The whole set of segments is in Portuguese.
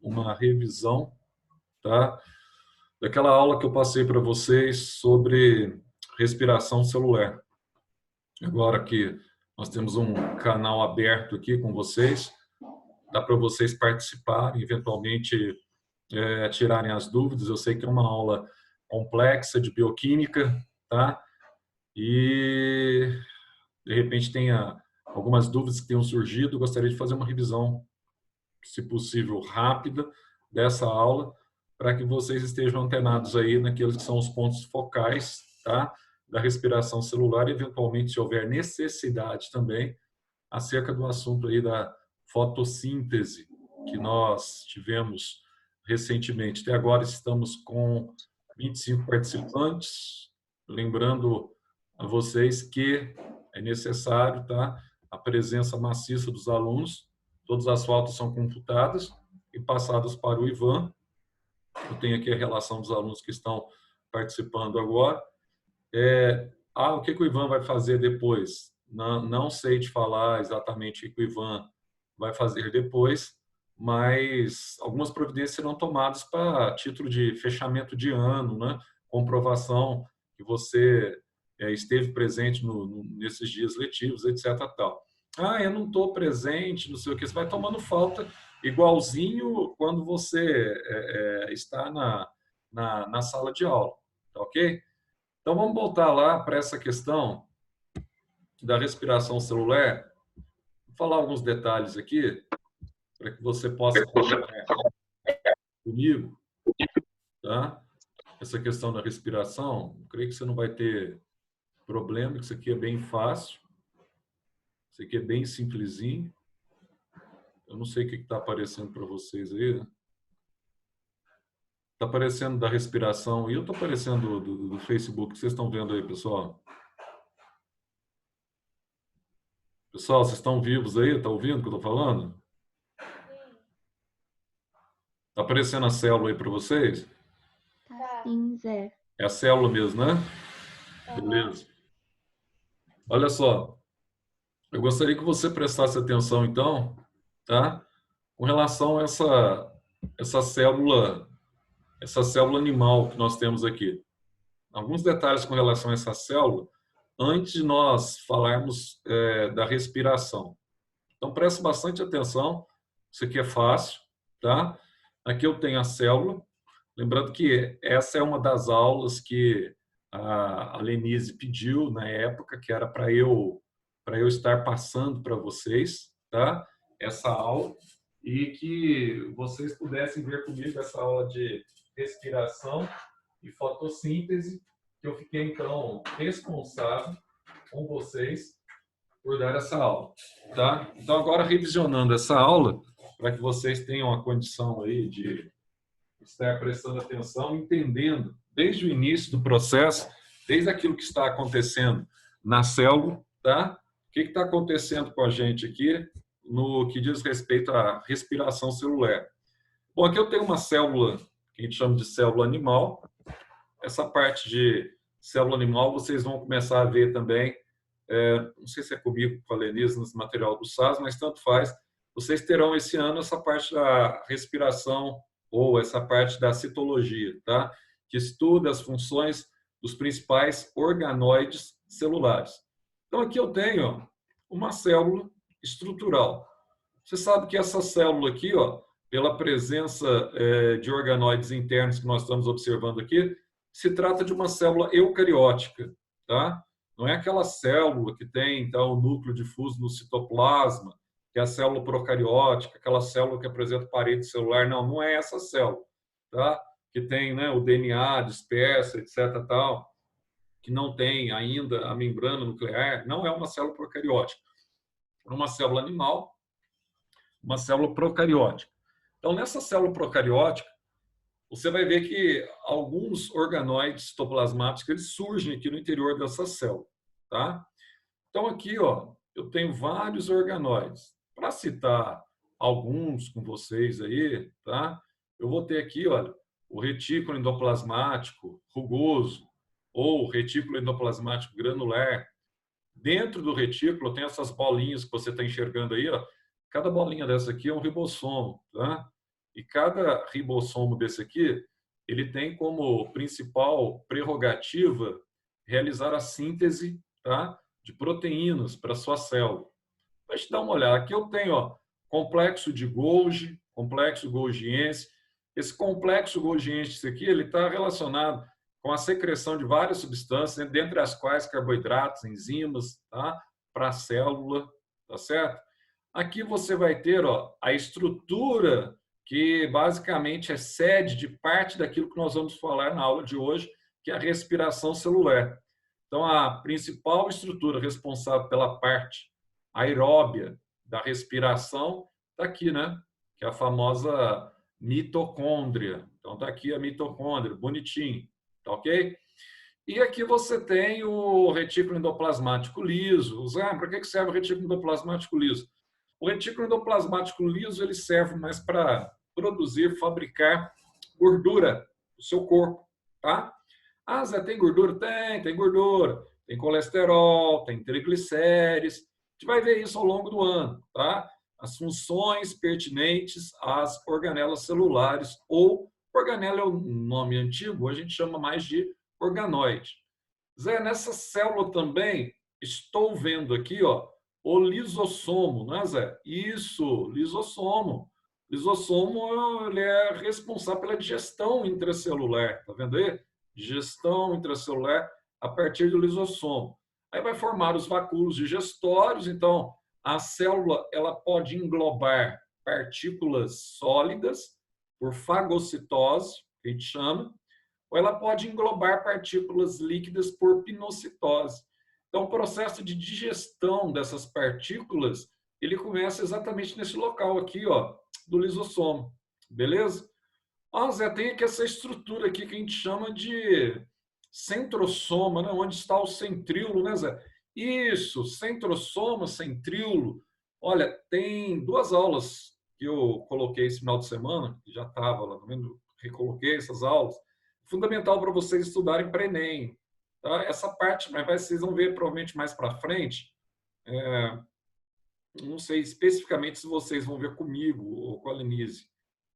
uma revisão, tá? Daquela aula que eu passei para vocês sobre respiração celular. Agora que nós temos um canal aberto aqui com vocês, dá para vocês participarem, eventualmente tirarem as dúvidas. Eu sei que é uma aula complexa de bioquímica, tá? E de repente tenha algumas dúvidas que tenham surgido. Eu gostaria de fazer uma revisão, se possível, rápida dessa aula, para que vocês estejam antenados aí naqueles que são os pontos focais, tá? Da respiração celular e, eventualmente, se houver necessidade também, acerca do assunto aí da fotossíntese, que nós tivemos recentemente. Até agora estamos com 25 participantes. Lembrando a vocês que é necessário, tá, a presença maciça dos alunos. Todas as faltas são computadas e passadas para o Ivan. Eu tenho aqui a relação dos alunos que estão participando agora. O que o Ivan vai fazer depois? Não sei te falar exatamente o que o Ivan vai fazer depois, mas algumas providências serão tomadas para título de fechamento de ano, né? Comprovação que você esteve presente nesses dias letivos, etc. Tal. Eu não estou presente, não sei o que. Você vai tomando falta igualzinho quando você está na sala de aula, tá ok? Então, vamos voltar lá para essa questão da respiração celular. Vou falar alguns detalhes aqui, para que você possa acompanhar comigo, tá? Essa questão da respiração, eu creio que você não vai ter problema, que isso aqui é bem fácil. Isso aqui é bem simplesinho. Eu não sei o que está aparecendo para vocês aí. Está aparecendo da respiração, e eu estou aparecendo do Facebook, que vocês estão vendo aí, pessoal? Pessoal, vocês estão vivos aí? Está ouvindo o que eu estou falando? Está aparecendo a célula aí para vocês? Tá sim, Zé. É a célula mesmo, né? Beleza. Olha só, eu gostaria que você prestasse atenção, então, tá? Com relação a essa célula animal que nós temos aqui. Alguns detalhes com relação a essa célula, antes de nós falarmos da respiração. Então, preste bastante atenção. Isso aqui é fácil, tá? Aqui eu tenho a célula. Lembrando que essa é uma das aulas que a Lenise pediu na época, que era para eu estar passando para vocês, tá? Essa aula, e que vocês pudessem ver comigo essa aula de respiração e fotossíntese, que eu fiquei, então, responsável com vocês por dar essa aula, tá? Então, agora, revisionando essa aula, para que vocês tenham a condição aí de estar prestando atenção, entendendo desde o início do processo, desde aquilo que está acontecendo na célula, tá? O que está acontecendo com a gente aqui no que diz respeito à respiração celular. Bom, aqui eu tenho uma célula que a gente chama de célula animal. Essa parte de célula animal vocês vão começar a ver também, não sei se é comigo, com a Lenise, nesse material do SAS, mas tanto faz. Vocês terão esse ano essa parte da respiração ou essa parte da citologia, tá? Que estuda as funções dos principais organoides celulares. Então, aqui eu tenho uma célula estrutural. Você sabe que essa célula aqui, pela presença de organoides internos que nós estamos observando aqui, se trata de uma célula eucariótica, tá? Não é aquela célula que tem, então, o núcleo difuso no citoplasma, que é a célula procariótica, aquela célula que apresenta parede celular. Não é essa célula, tá? Que tem, né, o DNA disperso, etc. Tal, que não tem ainda a membrana nuclear. Não é uma célula procariótica. É uma célula animal, uma célula procariótica. Então, nessa célula procariótica, você vai ver que alguns organoides citoplasmáticos eles surgem aqui no interior dessa célula, tá? Então, aqui, eu tenho vários organoides. Para citar alguns com vocês aí, tá? Eu vou ter aqui, olha, o retículo endoplasmático rugoso ou retículo endoplasmático granular. Dentro do retículo tem essas bolinhas que você está enxergando aí, ó. Cada bolinha dessa aqui é um ribossomo, tá? E cada ribossomo desse aqui, ele tem como principal prerrogativa realizar a síntese, tá, de proteínas para sua célula. Deixa eu dar uma olhada. Aqui eu tenho, ó, complexo de Golgi, complexo golgiense. Esse complexo golgiense aqui, ele está relacionado com a secreção de várias substâncias, dentre as quais carboidratos, enzimas, tá, para a célula, tá certo? Aqui você vai ter, ó, a estrutura que basicamente é sede de parte daquilo que nós vamos falar na aula de hoje, que é a respiração celular. Então, a principal estrutura responsável pela parte aeróbia da respiração está aqui, né? Que é a famosa mitocôndria. Então, está aqui a mitocôndria, bonitinho, tá ok? E aqui você tem o retículo endoplasmático liso. Para que serve o retículo endoplasmático liso? O retículo endoplasmático liso ele serve mais para produzir, fabricar gordura do seu corpo, tá? Ah, Zé, tem gordura? Tem gordura. Tem colesterol, tem triglicérides. A gente vai ver isso ao longo do ano, tá? As funções pertinentes às organelas celulares, ou organela é o nome antigo, a gente chama mais de organoide. Zé, nessa célula também estou vendo aqui, ó, o lisossomo, não é, Zé? Isso, lisossomo. Lisossomo ele é responsável pela digestão intracelular, tá vendo aí? Digestão intracelular a partir do lisossomo. Aí vai formar os vacúolos digestórios, então a célula ela pode englobar partículas sólidas por fagocitose, que a gente chama, ou ela pode englobar partículas líquidas por pinocitose. Então, o processo de digestão dessas partículas, ele começa exatamente nesse local aqui, ó, do lisossomo, beleza? Ó, Zé, tem aqui essa estrutura aqui que a gente chama de centrosoma, né? Onde está o centríolo, né, Zé? Isso, centrosoma, centríolo. Olha, tem duas aulas que eu coloquei esse final de semana, que já estava lá, recoloquei essas aulas. Fundamental para vocês estudarem para Enem. Tá? Essa parte, mas vocês vão ver provavelmente mais para frente. Não sei especificamente se vocês vão ver comigo ou com a Lenise,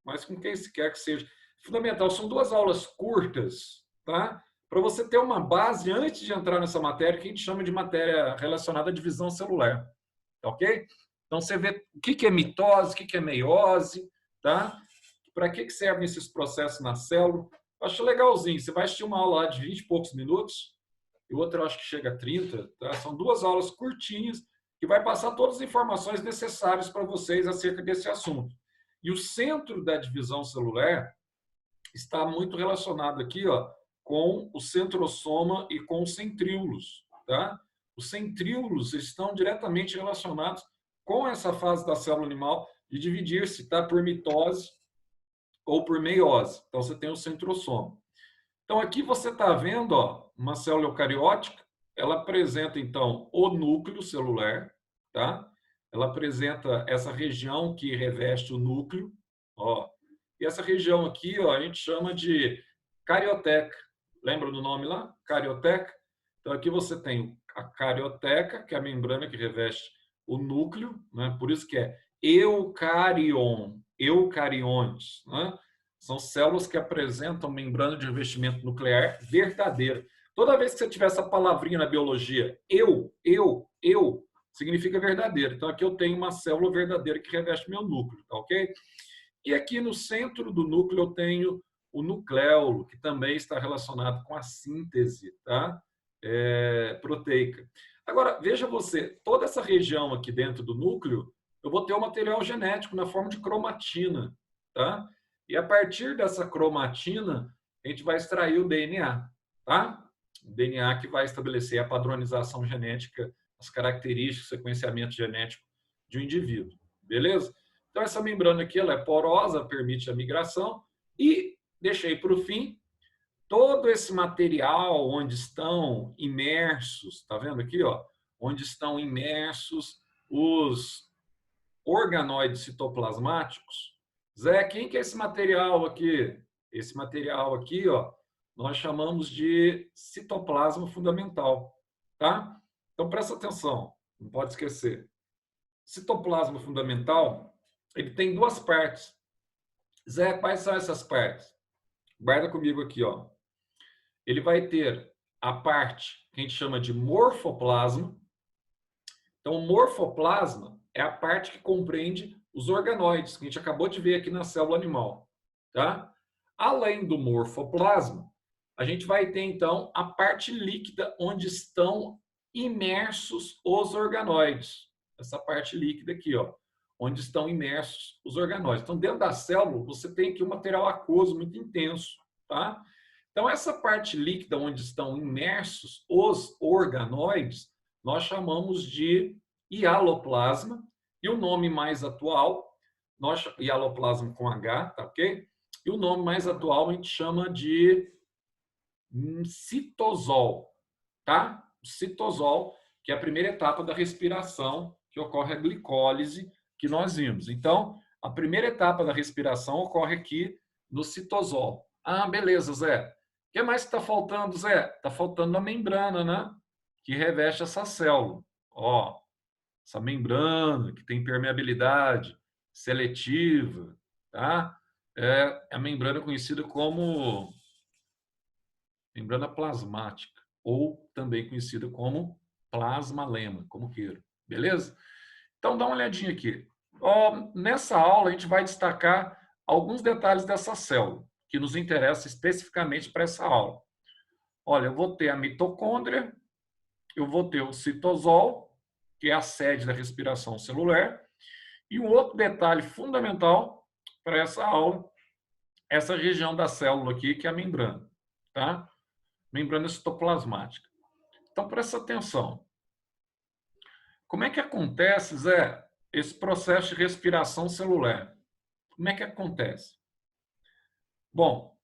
mas com quem se quer que seja. Fundamental, são duas aulas curtas, tá? Para você ter uma base antes de entrar nessa matéria, que a gente chama de matéria relacionada à divisão celular, tá ok? Então, você vê o que é mitose, o que é meiose, tá? Para que servem esses processos na célula. Eu acho legalzinho. Você vai assistir uma aula lá de 20 e poucos minutos, e outra eu acho que chega a 30, tá? São duas aulas curtinhas, que vai passar todas as informações necessárias para vocês acerca desse assunto. E o centro da divisão celular está muito relacionado aqui, ó, com o centrosoma e com os centríolos, tá? Os centríolos estão diretamente relacionados com essa fase da célula animal de dividir-se, tá? Por mitose ou por meiose. Então, você tem o centrosoma. Então, aqui você está vendo, ó, uma célula eucariótica, ela apresenta, então, o núcleo celular, tá? Ela apresenta essa região que reveste o núcleo, ó. E essa região aqui, ó, a gente chama de carioteca. Lembra do nome lá? Carioteca. Então, aqui você tem a carioteca, que é a membrana que reveste o núcleo, né? Por isso que é eucarion, eucariontes, né? São células que apresentam membrana de revestimento nuclear verdadeira. Toda vez que você tiver essa palavrinha na biologia, eu, significa verdadeiro. Então, aqui eu tenho uma célula verdadeira que reveste meu núcleo, tá ok? E aqui no centro do núcleo eu tenho o nucleolo, que também está relacionado com a síntese, tá? Proteica. Agora, veja você, toda essa região aqui dentro do núcleo, eu vou ter o material genético na forma de cromatina, tá? E a partir dessa cromatina, a gente vai extrair o DNA, tá? O DNA que vai estabelecer a padronização genética, as características, o sequenciamento genético de um indivíduo, beleza? Então, essa membrana aqui ela é porosa, permite a migração. E deixei para o fim todo esse material onde estão imersos, tá vendo aqui, ó? Onde estão imersos os organoides citoplasmáticos. Zé, quem que é esse material aqui? Esse material aqui, ó, nós chamamos de citoplasma fundamental, tá? Então, presta atenção, não pode esquecer. Citoplasma fundamental, ele tem duas partes. Zé, quais são essas partes? Guarda comigo aqui, ó. Ele vai ter a parte que a gente chama de morfoplasma. Então, o morfoplasma é a parte que compreende os organoides, que a gente acabou de ver aqui na célula animal. Tá? Além do morfoplasma, a gente vai ter, então, a parte líquida, onde estão imersos os organoides. Essa parte líquida aqui, ó, onde estão imersos os organoides. Então, dentro da célula, você tem aqui um material aquoso muito intenso. Tá? Então, essa parte líquida, onde estão imersos os organoides, nós chamamos de hialoplasma, e o nome mais atual, hialoplasma com H, tá ok? E o nome mais atual a gente chama de citosol, tá? O citosol, que é a primeira etapa da respiração, que ocorre a glicólise que nós vimos. Então, a primeira etapa da respiração ocorre aqui no citosol. Ah, beleza, Zé. O que mais está faltando, Zé? Está faltando a membrana, né? Que reveste essa célula. Ó, essa membrana que tem permeabilidade seletiva, tá? É a membrana conhecida como membrana plasmática, ou também conhecida como plasmalema, como queira. Beleza? Então, dá uma olhadinha aqui. Ó, nessa aula, a gente vai destacar alguns detalhes dessa célula, que nos interessa especificamente para essa aula. Olha, eu vou ter a mitocôndria, eu vou ter o citosol, que é a sede da respiração celular, e um outro detalhe fundamental para essa aula, essa região da célula aqui, que é a membrana, tá? Membrana citoplasmática. Então, presta atenção. Como é que acontece, Zé, esse processo de respiração celular? Como é que acontece? Bom,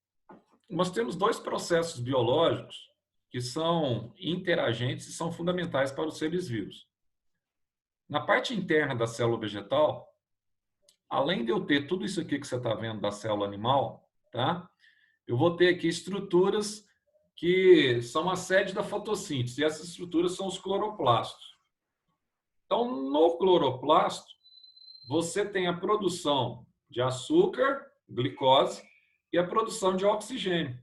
nós temos dois processos biológicos que são interagentes e são fundamentais para os seres vivos. Na parte interna da célula vegetal, além de eu ter tudo isso aqui que você está vendo da célula animal, tá? Eu vou ter aqui estruturas que são a sede da fotossíntese, e essas estruturas são os cloroplastos. Então, no cloroplasto, você tem a produção de açúcar, glicose, e a produção de oxigênio.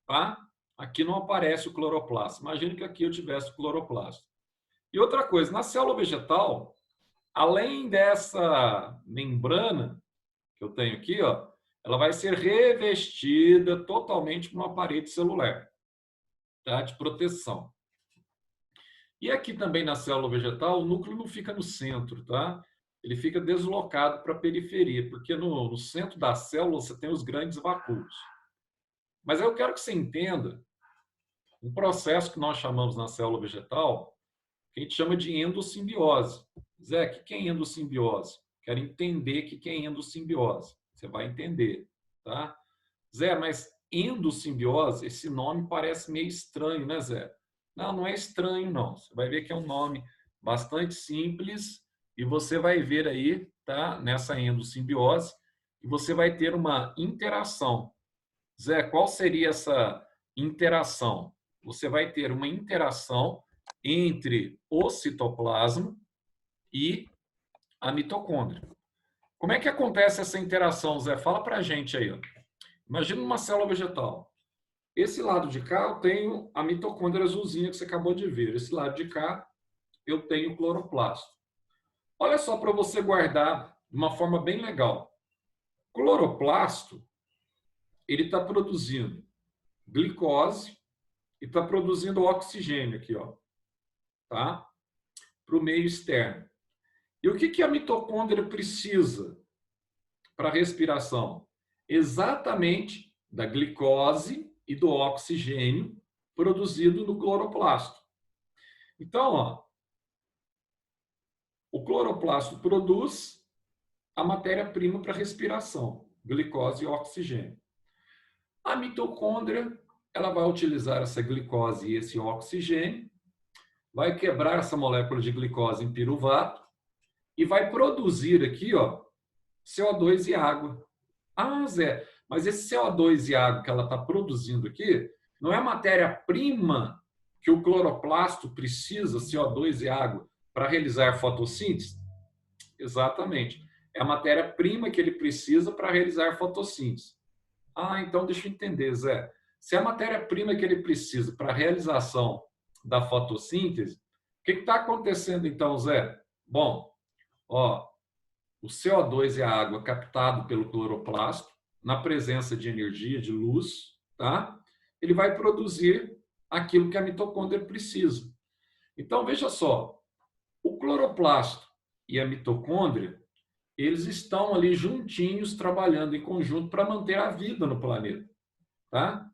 Tá? Aqui não aparece o cloroplasto. Imagine que aqui eu tivesse o cloroplasto. E outra coisa, na célula vegetal, além dessa membrana que eu tenho aqui, ó, ela vai ser revestida totalmente por uma parede celular, tá? De proteção. E aqui também na célula vegetal, o núcleo não fica no centro, tá? Ele fica deslocado para a periferia, porque no centro da célula você tem os grandes vácuos. Mas eu quero que você entenda um processo que nós chamamos na célula vegetal, que a gente chama de endossimbiose. Zé, o que é endossimbiose? Quero entender o que é endossimbiose. Você vai entender, tá? Zé, mas endossimbiose, esse nome parece meio estranho, né, Zé? Não, não é estranho, não. Você vai ver que é um nome bastante simples e você vai ver aí, tá? Nessa endossimbiose, e você vai ter uma interação. Zé, qual seria essa interação? Você vai ter uma interação entre o citoplasma e a mitocôndria. Como é que acontece essa interação, Zé? Fala pra gente aí. Ó. Imagina uma célula vegetal. Esse lado de cá eu tenho a mitocôndria azulzinha que você acabou de ver. Esse lado de cá eu tenho o cloroplasto. Olha só para você guardar de uma forma bem legal. O cloroplasto, ele está produzindo glicose e está produzindo oxigênio aqui, ó, tá? Para o meio externo. E o que a mitocôndria precisa para a respiração? Exatamente da glicose e do oxigênio produzido no cloroplasto. Então, ó, o cloroplasto produz a matéria-prima para a respiração, glicose e oxigênio. A mitocôndria, ela vai utilizar essa glicose e esse oxigênio, vai quebrar essa molécula de glicose em piruvato e vai produzir aqui, ó, CO2 e água. Ah, Zé, mas esse CO2 e água que ela está produzindo aqui não é a matéria-prima que o cloroplasto precisa, CO2 e água, para realizar fotossíntese? Exatamente. É a matéria-prima que ele precisa para realizar a fotossíntese. Ah, então deixa eu entender, Zé. Se a matéria-prima que ele precisa para a realização da fotossíntese, o que está acontecendo então, Zé? Bom, ó, o CO2 é a água captado pelo cloroplasto, na presença de energia, de luz, tá? Ele vai produzir aquilo que a mitocôndria precisa. Então, veja só, o cloroplasto e a mitocôndria, eles estão ali juntinhos, trabalhando em conjunto para manter a vida no planeta, tá?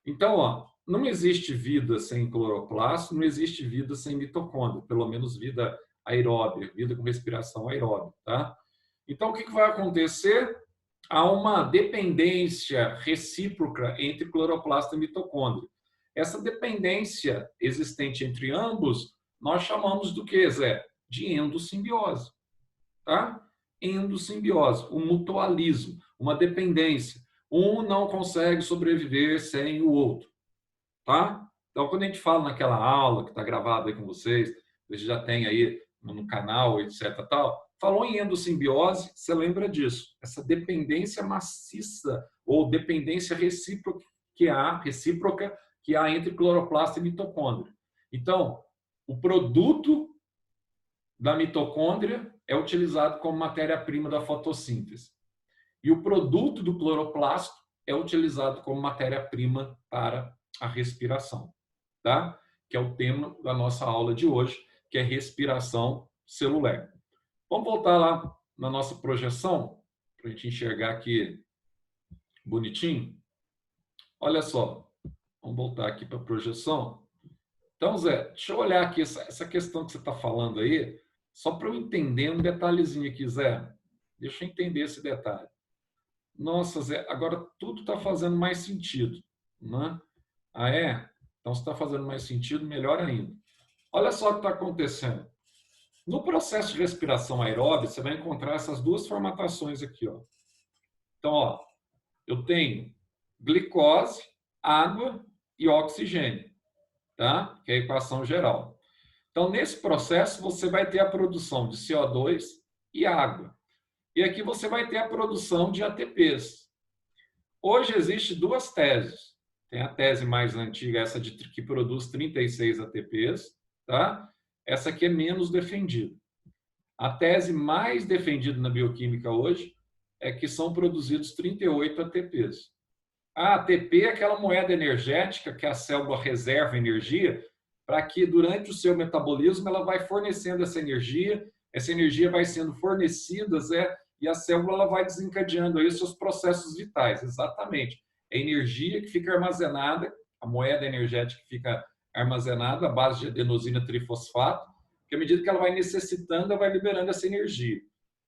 Então, ó, não existe vida sem cloroplasto, não existe vida sem mitocôndria, pelo menos vida aeróbia, vida com respiração aeróbia, tá? Então, o que vai acontecer? Há uma dependência recíproca entre cloroplasto e mitocôndria. Essa dependência existente entre ambos, nós chamamos do que, Zé? De endossimbiose, tá? Endossimbiose, o mutualismo, uma dependência. Um não consegue sobreviver sem o outro, tá? Então, quando a gente fala naquela aula que está gravada aí com vocês, você já tem aí no canal, etc. tal, falou em endossimbiose, você lembra disso? Essa dependência maciça ou dependência recíproca que há entre cloroplasto e mitocôndria. Então, o produto da mitocôndria é utilizado como matéria-prima da fotossíntese. E o produto do cloroplasto é utilizado como matéria-prima para a respiração, tá? Que é o tema da nossa aula de hoje, que é respiração celular. Vamos voltar lá na nossa projeção, para a gente enxergar aqui bonitinho. Olha só, vamos voltar aqui para a projeção. Então, Zé, deixa eu olhar aqui essa questão que você está falando aí, só para eu entender um detalhezinho aqui, Zé. Deixa eu entender esse detalhe. Nossa, Zé, agora tudo está fazendo mais sentido, né? Ah, é? Então, se está fazendo mais sentido, melhor ainda. Olha só o que está acontecendo. No processo de respiração aeróbica, você vai encontrar essas duas formatações aqui, ó. Então, ó, eu tenho glicose, água e oxigênio, tá? Que é a equação geral. Então, nesse processo, você vai ter a produção de CO2 e água. E aqui você vai ter a produção de ATPs. Hoje existem duas teses. Tem a tese mais antiga, essa que produz 36 ATPs, tá? Essa aqui é menos defendida. A tese mais defendida na bioquímica hoje é que são produzidos 38 ATPs. A ATP é aquela moeda energética que a célula reserva energia para que durante o seu metabolismo ela vai fornecendo essa energia vai sendo fornecida, e a célula ela vai desencadeando aí seus processos vitais, exatamente. É energia que fica armazenada, a moeda energética que fica armazenada à base de adenosina trifosfato, que à medida que ela vai necessitando, ela vai liberando essa energia.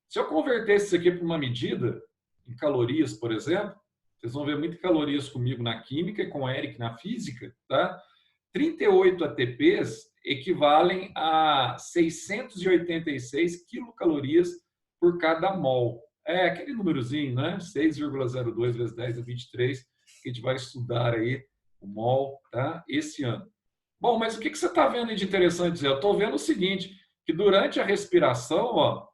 Se eu converter isso aqui para uma medida, em calorias, por exemplo, vocês vão ver muitas calorias comigo na química e com o Eric na física, tá? 38 ATPs equivalem a 686 quilocalorias por cada mol. É aquele númerozinho, né? 6,02 vezes 10 a 23, que a gente vai estudar aí o mol, tá? Esse ano. Bom, mas o que você está vendo aí de interessante dizer? Eu estou vendo o seguinte, que durante a respiração, ó,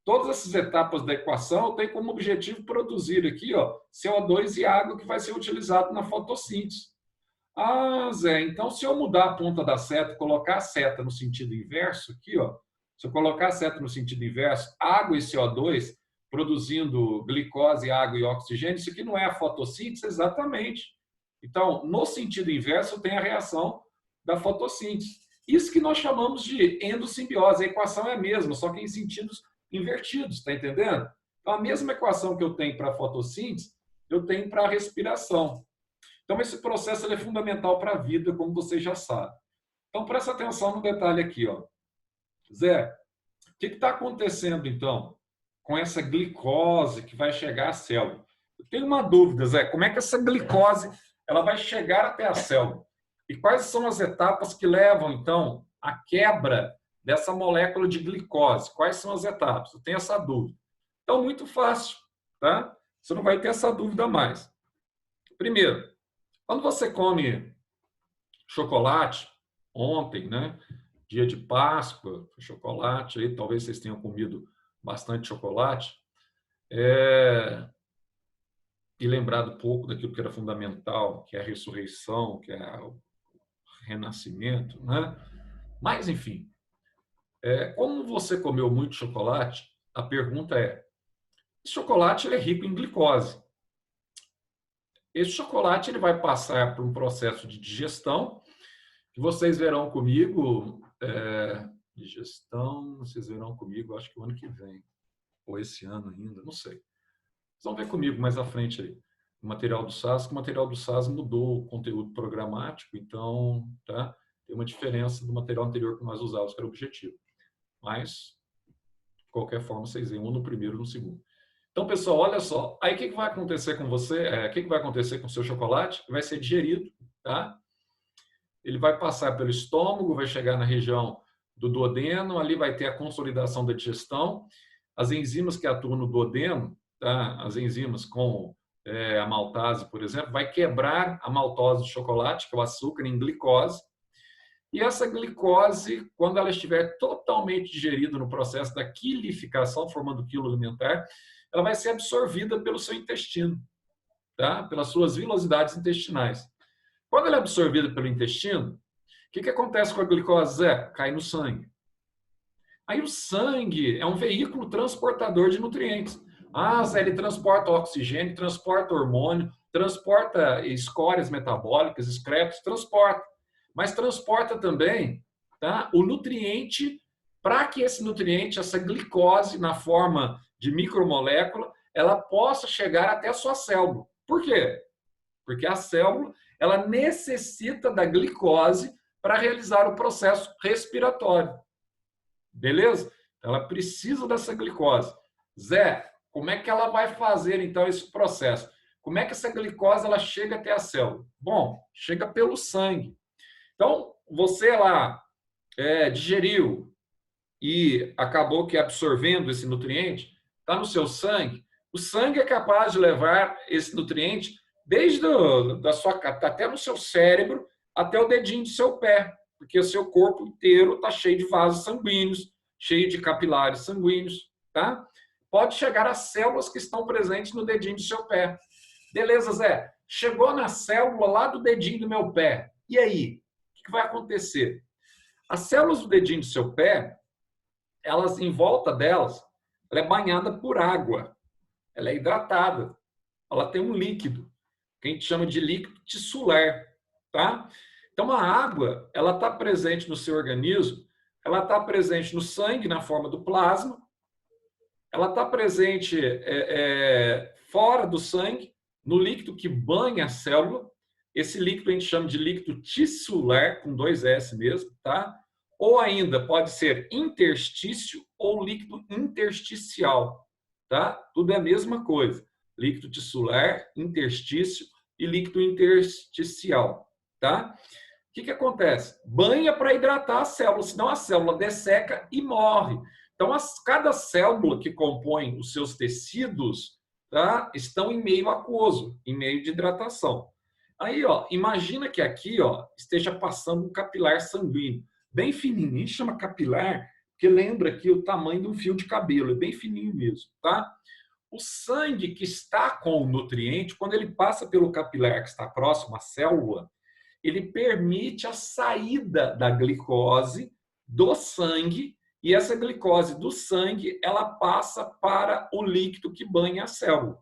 todas essas etapas da equação têm como objetivo produzir aqui, ó, CO2 e água que vai ser utilizado na fotossíntese. Ah, Zé, então se eu mudar a ponta da seta, colocar a seta no sentido inverso aqui, ó, se eu colocar a seta no sentido inverso, água e CO2 produzindo glicose, água e oxigênio, isso aqui não é a fotossíntese? Exatamente. Então, no sentido inverso, tem a reação da fotossíntese. Isso que nós chamamos de endossimbiose. A equação é a mesma, só que em sentidos invertidos, está entendendo? Então, a mesma equação que eu tenho para a fotossíntese, eu tenho para a respiração. Então, esse processo é fundamental para a vida, como você já sabe. Então, presta atenção no detalhe aqui, ó. Zé, o que está acontecendo, então, com essa glicose que vai chegar à célula? Eu tenho uma dúvida, Zé, como é que essa glicose ela vai chegar até a célula? E quais são as etapas que levam, então, à quebra dessa molécula de glicose? Quais são as etapas? Eu tenho essa dúvida. Então, muito fácil, tá? Você não vai ter essa dúvida mais. Primeiro, quando você come chocolate, ontem, né? Dia de Páscoa, chocolate, aí talvez vocês tenham comido bastante chocolate. e lembrar um pouco daquilo que era fundamental, que é a ressurreição, que é o renascimento, né? Mas, enfim, como você comeu muito chocolate, a pergunta é, esse chocolate ele é rico em glicose. Esse chocolate ele vai passar por um processo de digestão, que vocês verão comigo, digestão, vocês verão comigo, acho que o ano que vem, ou esse ano ainda, não sei. Vocês vão ver comigo mais à frente aí. O material do SAS, que o material do SAS mudou o conteúdo programático, então, tá? Tem uma diferença do material anterior que nós usávamos, que era o objetivo. Mas, de qualquer forma, vocês veem um no primeiro e no segundo. Então, pessoal, olha só. Aí, o que vai acontecer com você? O que vai acontecer com o seu chocolate? Vai ser digerido, tá? Ele vai passar pelo estômago, vai chegar na região do duodeno, ali vai ter a consolidação da digestão. As enzimas que atuam no duodeno, tá? As enzimas como a maltase, por exemplo, vai quebrar a maltose de chocolate, que é o açúcar, em glicose. E essa glicose, quando ela estiver totalmente digerida no processo da quilificação, formando o quilo alimentar, ela vai ser absorvida pelo seu intestino, tá? Pelas suas vilosidades intestinais. Quando ela é absorvida pelo intestino, o que acontece com a glicose, Zé? Cai no sangue. Aí o sangue é um veículo transportador de nutrientes. Ah, Zé, ele transporta oxigênio, transporta hormônio, transporta escórias metabólicas, excretos, transporta. Mas transporta também, tá, o nutriente, para que esse nutriente, essa glicose, na forma de micromolécula, ela possa chegar até a sua célula. Por quê? Porque a célula ela necessita da glicose para realizar o processo respiratório. Beleza? Ela precisa dessa glicose. Zé, como é que ela vai fazer, então, esse processo? Como é que essa glicose ela chega até a célula? Bom, chega pelo sangue. Então, você lá digeriu e acabou que absorvendo esse nutriente, está no seu sangue. O sangue é capaz de levar esse nutriente desde da sua até no seu cérebro até o dedinho do seu pé, porque o seu corpo inteiro está cheio de vasos sanguíneos, cheio de capilares sanguíneos, tá? Pode chegar às células que estão presentes no dedinho do seu pé. Beleza, Zé? Chegou na célula lá do dedinho do meu pé. E aí? O que vai acontecer? As células do dedinho do seu pé, elas em volta delas, ela é banhada por água. Ela é hidratada. Ela tem um líquido, que a gente chama de líquido tissular, tá? Então, a água, ela está presente no seu organismo, ela está presente no sangue, na forma do plasma, ela está presente fora do sangue, no líquido que banha a célula. Esse líquido a gente chama de líquido tissular, com 2 S mesmo, tá? Ou ainda pode ser interstício ou líquido intersticial, tá? Tudo é a mesma coisa. Líquido tissular, interstício e líquido intersticial, tá? O que acontece? Banha para hidratar a célula, senão a célula desseca e morre. Então, cada célula que compõe os seus tecidos, tá, estão em meio aquoso, em meio de hidratação. Aí, ó, imagina que aqui, ó, esteja passando um capilar sanguíneo, bem fininho. A gente chama capilar porque lembra aqui o tamanho de um fio de cabelo, é bem fininho mesmo, tá? O sangue que está com o nutriente, quando ele passa pelo capilar que está próximo à célula, ele permite a saída da glicose do sangue, e essa glicose do sangue ela passa para o líquido que banha a célula.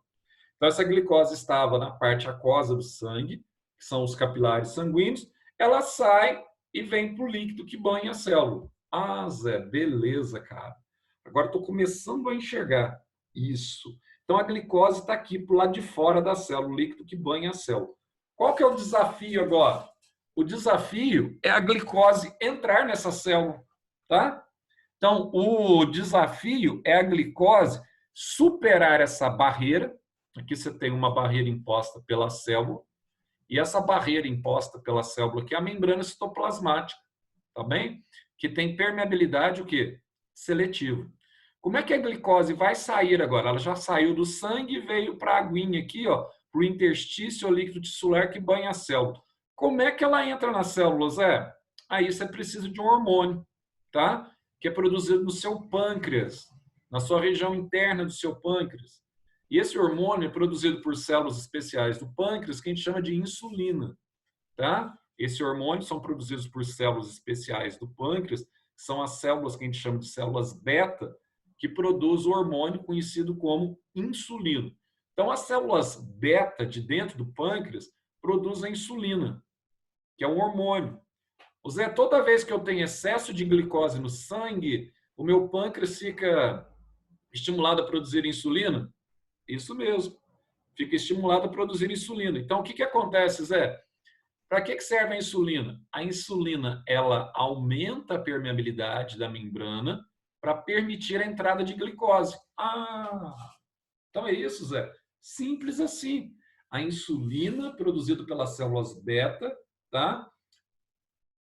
Então, essa glicose estava na parte aquosa do sangue, que são os capilares sanguíneos, ela sai e vem para o líquido que banha a célula. Ah, Zé, beleza, cara. Agora estou começando a enxergar isso. Então, a glicose está aqui para o lado de fora da célula, o líquido que banha a célula. Qual que é o desafio agora? O desafio é a glicose entrar nessa célula, tá? Então, o desafio é a glicose superar essa barreira. Aqui você tem uma barreira imposta pela célula, e essa barreira imposta pela célula aqui é a membrana citoplasmática, tá bem? Que tem permeabilidade o quê? Seletiva. Como é que a glicose vai sair agora? Ela já saiu do sangue e veio para a aguinha aqui, ó, para o interstício líquido tissular que banha a célula. Como é que ela entra na célula, Zé? Aí você precisa de um hormônio, tá? Que é produzido no seu pâncreas, na sua região interna do seu pâncreas. E esse hormônio é produzido por células especiais do pâncreas, que a gente chama de insulina, tá? Esse hormônio são produzidos por células especiais do pâncreas, que são as células que a gente chama de células beta, que produz o hormônio conhecido como insulina. Então, as células beta de dentro do pâncreas produzem a insulina, que é um hormônio. O Zé, toda vez que eu tenho excesso de glicose no sangue, o meu pâncreas fica estimulado a produzir insulina? Isso mesmo, fica estimulado a produzir insulina. Então, o que acontece, Zé? Para que serve a insulina? A insulina, ela aumenta a permeabilidade da membrana para permitir a entrada de glicose. Ah, então é isso, Zé. Simples assim. A insulina produzida pelas células beta, tá?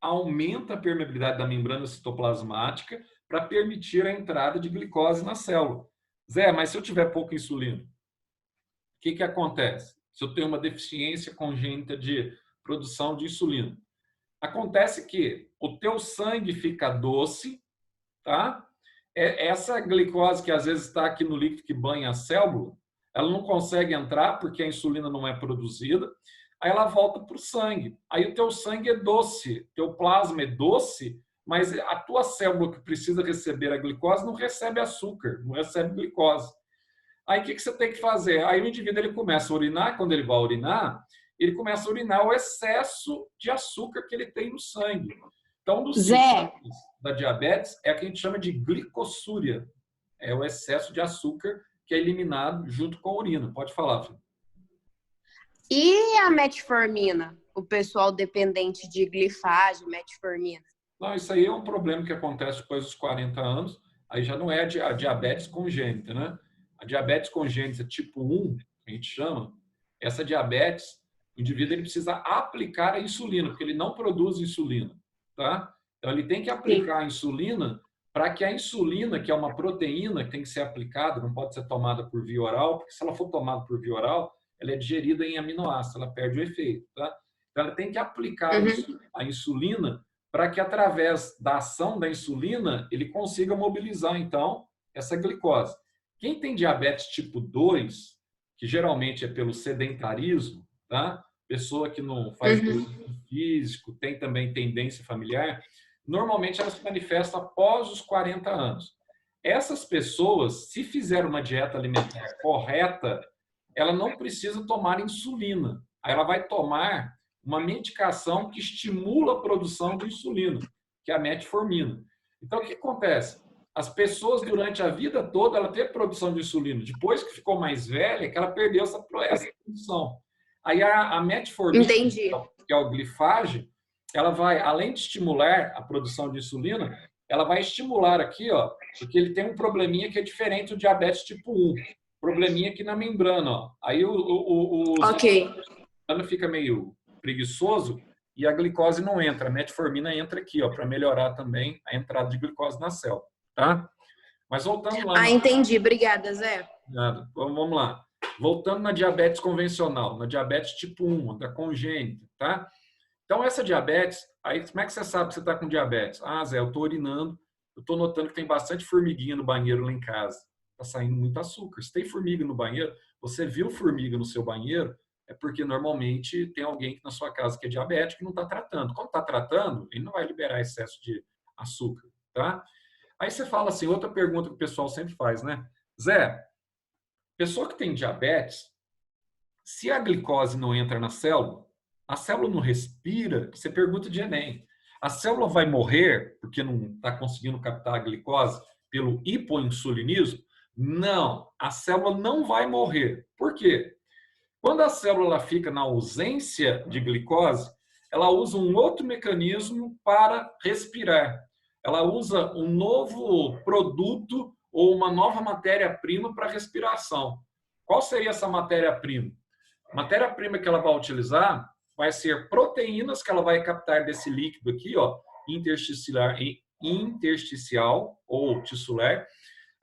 Aumenta a permeabilidade da membrana citoplasmática para permitir a entrada de glicose na célula. Zé, mas se eu tiver pouca insulina, o que acontece? Se eu tenho uma deficiência congênita de produção de insulina, acontece que o teu sangue fica doce, tá? Essa glicose que às vezes está aqui no líquido que banha a célula, ela não consegue entrar porque a insulina não é produzida, aí ela volta para o sangue. Aí o teu sangue é doce, teu plasma é doce, mas a tua célula que precisa receber a glicose não recebe açúcar, não recebe glicose. Aí o que você tem que fazer? Aí o indivíduo ele começa a urinar, quando ele vai urinar, ele começa a urinar o excesso de açúcar que ele tem no sangue. Então, um dos sintomas da diabetes é o que a gente chama de glicossúria. É o excesso de açúcar que é eliminado junto com a urina. Pode falar, filho. E a metformina? O pessoal dependente de glifagem, metformina? Não, isso aí é um problema que acontece depois dos 40 anos. Aí já não é a diabetes congênita, né? A diabetes congênita tipo 1, a gente chama, essa diabetes, o indivíduo ele precisa aplicar a insulina, porque ele não produz insulina, tá? Então ele tem que aplicar a insulina para que a insulina, que é uma proteína que tem que ser aplicada, não pode ser tomada por via oral, porque se ela for tomada por via oral, ela é digerida em aminoácidos, ela perde o efeito, tá? Então ela tem que aplicar a insulina para que através da ação da insulina ele consiga mobilizar então essa glicose. Quem tem diabetes tipo 2, que geralmente é pelo sedentarismo, tá? Pessoa que não faz exercício físico, tem também tendência familiar, normalmente ela se manifesta após os 40 anos. Essas pessoas, se fizer uma dieta alimentar correta, ela não precisa tomar insulina. Aí ela vai tomar uma medicação que estimula a produção de insulina, que é a metformina. Então, o que acontece? As pessoas, durante a vida toda, ela teve produção de insulina. Depois que ficou mais velha, que ela perdeu essa produção. Aí a metformina, que é o glifage, ela vai, além de estimular a produção de insulina, ela vai estimular aqui, ó, porque ele tem um probleminha que é diferente do diabetes tipo 1. Probleminha aqui na membrana, ó. Aí o fica meio preguiçoso e a glicose não entra. A metformina entra aqui, ó, para melhorar também a entrada de glicose na célula, tá? Mas voltando lá. Entendi. Obrigada, Zé. Nada. Vamos lá. Voltando na diabetes convencional, na diabetes tipo 1, da congênita, tá? Então, essa diabetes, aí como é que você sabe que você está com diabetes? Ah, Zé, eu estou urinando, eu estou notando que tem bastante formiguinha no banheiro lá em casa. Está saindo muito açúcar. Se tem formiga no banheiro, você viu formiga no seu banheiro, é porque normalmente tem alguém na sua casa que é diabético e não está tratando. Quando está tratando, ele não vai liberar excesso de açúcar, tá? Aí você fala assim, outra pergunta que o pessoal sempre faz, né? Zé, pessoa que tem diabetes, se a glicose não entra na célula, a célula não respira, você pergunta de Enem. A célula vai morrer porque não está conseguindo captar a glicose pelo hipoinsulinismo? Não, a célula não vai morrer. Por quê? Quando a célula fica na ausência de glicose, ela usa um outro mecanismo para respirar. Ela usa um novo produto ou uma nova matéria-prima para respiração. Qual seria essa matéria-prima? A matéria-prima que ela vai utilizar vai ser proteínas que ela vai captar desse líquido aqui, ó, intersticial ou tissular.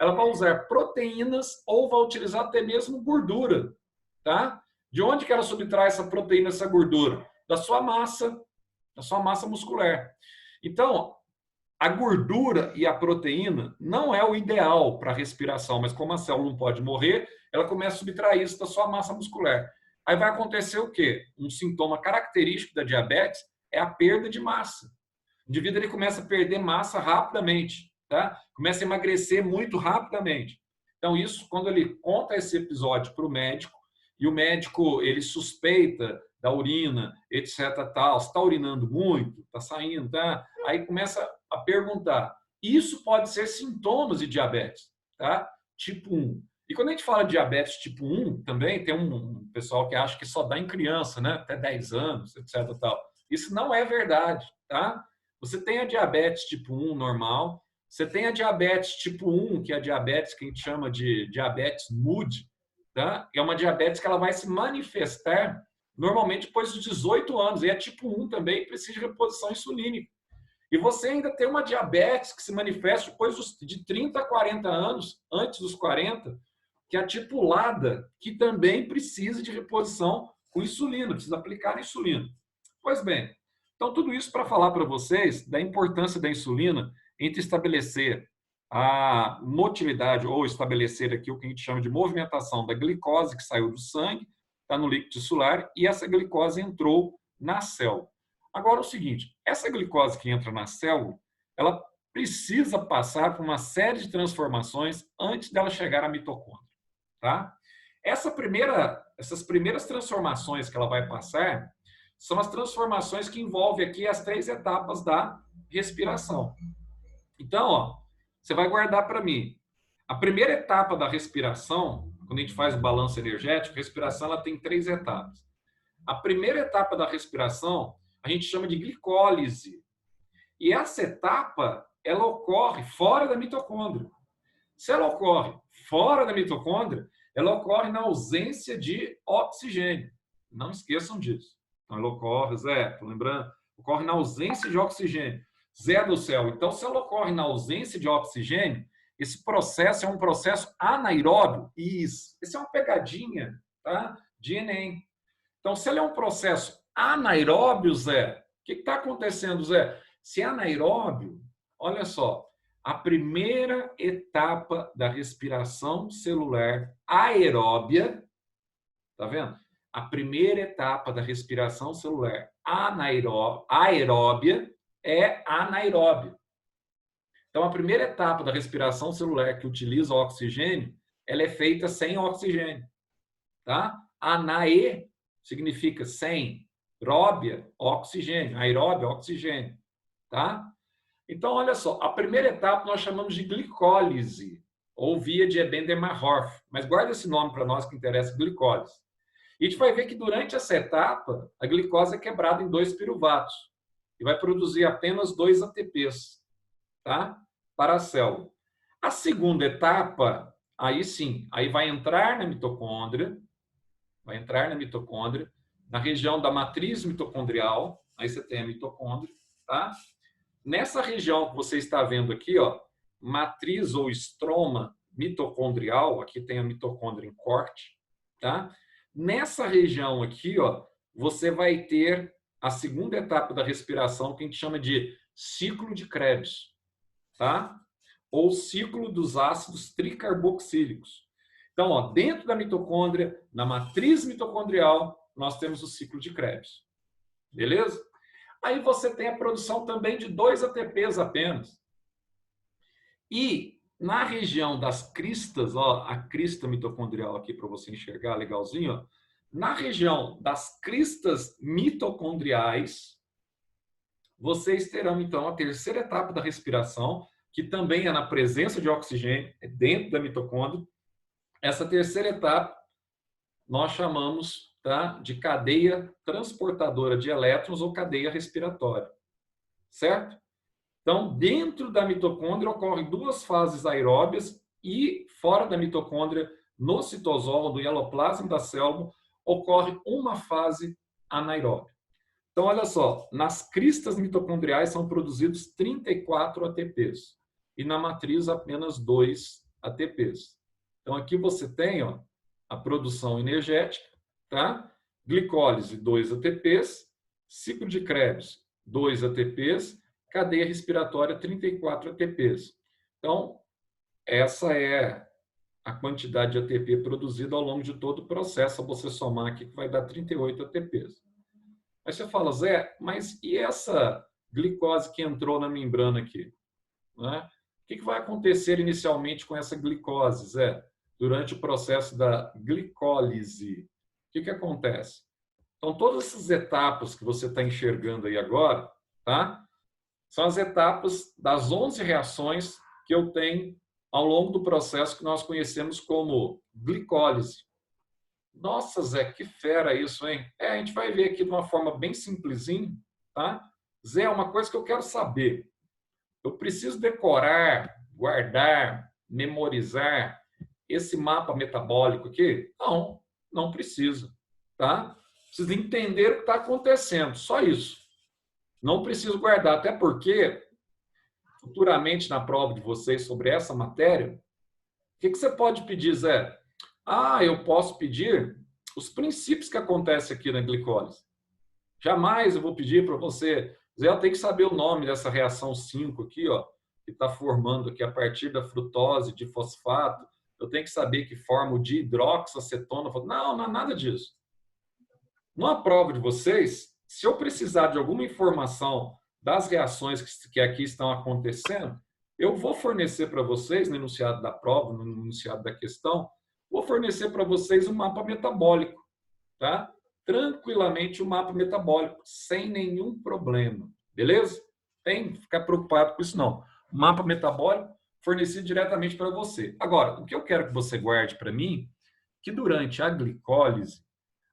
Ela vai usar proteínas ou vai utilizar até mesmo gordura, tá? De onde que ela subtrai essa proteína, essa gordura? Da sua massa muscular. Então, A gordura e a proteína não é o ideal para a respiração, mas como a célula não pode morrer, ela começa a subtrair isso da sua massa muscular. Aí vai acontecer o quê? Um sintoma característico da diabetes é a perda de massa. O indivíduo ele começa a perder massa rapidamente, tá? Começa a emagrecer muito rapidamente. Então, isso, quando ele conta esse episódio para o médico, e o médico ele suspeita da urina, etc. Tal, está urinando muito, está saindo, tá? Aí começa a perguntar. Isso pode ser sintomas de diabetes, tá? Tipo 1. E quando a gente fala de diabetes tipo 1, também tem um pessoal que acha que só dá em criança, né? Até 10 anos, etc. Tal. Isso não é verdade, tá? Você tem a diabetes tipo 1 normal, você tem a diabetes tipo 1, que é a diabetes que a gente chama de diabetes mood, tá? É uma diabetes que ela vai se manifestar normalmente depois dos 18 anos, e é tipo 1 também, precisa de reposição insulínica. E você ainda tem uma diabetes que se manifesta depois de 30 a 40 anos, antes dos 40, que é a tipo LADA, que também precisa de reposição com insulina, precisa aplicar insulina. Pois bem, então tudo isso para falar para vocês da importância da insulina entre estabelecer a motilidade ou estabelecer aqui o que a gente chama de movimentação da glicose que saiu do sangue, está no líquido tissular, e essa glicose entrou na célula. Agora, o seguinte, essa glicose que entra na célula, ela precisa passar por uma série de transformações antes dela chegar à mitocôndria, tá? Essas primeiras transformações que ela vai passar são as transformações que envolvem aqui as 3 etapas da respiração. Então, ó, você vai guardar para mim. A primeira etapa da respiração, quando a gente faz o balanço energético, a respiração ela tem 3 etapas. A primeira etapa da respiração a gente chama de glicólise. E essa etapa, ela ocorre fora da mitocôndria. Se ela ocorre fora da mitocôndria, ela ocorre na ausência de oxigênio. Não esqueçam disso. Então, ela ocorre, Zé, estou lembrando, ocorre na ausência de oxigênio. Zé do céu. Então, se ela ocorre na ausência de oxigênio, esse processo é um processo anaeróbio. Isso. Essa é uma pegadinha, tá? De Enem. Então, se ele é um processo anaeróbio, Zé, o que está acontecendo, Zé? Se é anaeróbio, olha só, a primeira etapa da respiração celular aeróbia, tá vendo? A primeira etapa da respiração celular aeróbia é anaeróbia. Então, a primeira etapa da respiração celular que utiliza o oxigênio, ela é feita sem oxigênio, tá? Anae significa sem, róbia, oxigênio, aeróbia, oxigênio, tá? Então, olha só, a primeira etapa nós chamamos de glicólise, ou via de Ebendemer-Horf, mas guarda esse nome para nós que interessa, glicólise. E a gente vai ver que durante essa etapa, a glicose é quebrada em 2 piruvatos e vai produzir apenas 2 ATPs, tá? Para a célula. A segunda etapa, aí sim, aí vai entrar na mitocôndria, na região da matriz mitocondrial, aí você tem a mitocôndria, tá? Nessa região que você está vendo aqui, ó, matriz ou estroma mitocondrial, aqui tem a mitocôndria em corte, tá? Nessa região aqui, ó, você vai ter a segunda etapa da respiração, que a gente chama de ciclo de Krebs, tá? Ou ciclo dos ácidos tricarboxílicos. Então, ó, dentro da mitocôndria, na matriz mitocondrial, nós temos o ciclo de Krebs. Beleza? Aí você tem a produção também de 2 ATPs apenas. E na região das cristas, ó, a crista mitocondrial aqui para você enxergar legalzinho, ó, na região das cristas mitocondriais, vocês terão então a terceira etapa da respiração, que também é na presença de oxigênio, é dentro da mitocôndria. Essa terceira etapa nós chamamos, tá, de cadeia transportadora de elétrons ou cadeia respiratória, certo? Então, dentro da mitocôndria ocorrem 2 fases aeróbias e fora da mitocôndria, no citosol, do hieloplasma da célula, ocorre uma fase anaeróbia. Então, olha só, nas cristas mitocondriais são produzidos 34 ATPs e na matriz apenas 2 ATPs. Então, aqui você tem, ó, a produção energética, tá? Glicólise, 2 ATPs, ciclo de Krebs, 2 ATPs, cadeia respiratória 34 ATPs. Então, essa é a quantidade de ATP produzida ao longo de todo o processo. Você somar aqui que vai dar 38 ATPs. Aí você fala, Zé, mas e essa glicose que entrou na membrana aqui? Né? O que vai acontecer inicialmente com essa glicose, Zé? Durante o processo da glicólise. O que acontece? Então, todas essas etapas que você está enxergando aí agora, tá? São as etapas das 11 reações que eu tenho ao longo do processo que nós conhecemos como glicólise. Nossa, Zé, que fera isso, hein? A gente vai ver aqui de uma forma bem simplesinha, tá? Zé, uma coisa que eu quero saber. Eu preciso decorar, guardar, memorizar esse mapa metabólico aqui? Não, não precisa, tá? Precisa entender o que está acontecendo, só isso. Não preciso guardar, até porque futuramente na prova de vocês sobre essa matéria, o que você pode pedir, Zé? Eu posso pedir os princípios que acontecem aqui na glicólise. Jamais eu vou pedir para você, Zé, eu tenho que saber o nome dessa reação 5 aqui, ó, que está formando aqui a partir da frutose de fosfato. Eu tenho que saber que forma o dihidroxoacetona. Não, não é nada disso. Na prova de vocês, se eu precisar de alguma informação das reações que aqui estão acontecendo, eu vou fornecer para vocês, no enunciado da prova, no enunciado da questão, vou fornecer para vocês um mapa metabólico, tá? Tranquilamente um mapa metabólico, sem nenhum problema, beleza? Tem que ficar preocupado com isso, não. Mapa metabólico fornecido diretamente para você. Agora, o que eu quero que você guarde para mim, que durante a glicólise,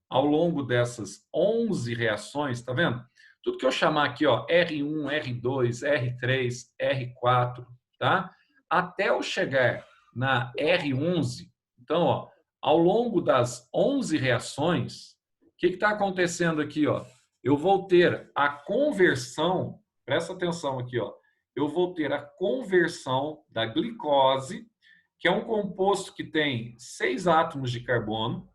ao longo dessas 11 reações, tá vendo? Tudo que eu chamar aqui, ó, R1, R2, R3, R4, tá? Até eu chegar na R11, então, ó, ao longo das 11 reações, o que está acontecendo aqui, ó? Eu vou ter a conversão, presta atenção aqui, ó. Eu vou ter a conversão da glicose, que é um composto que tem 6 átomos de carbono.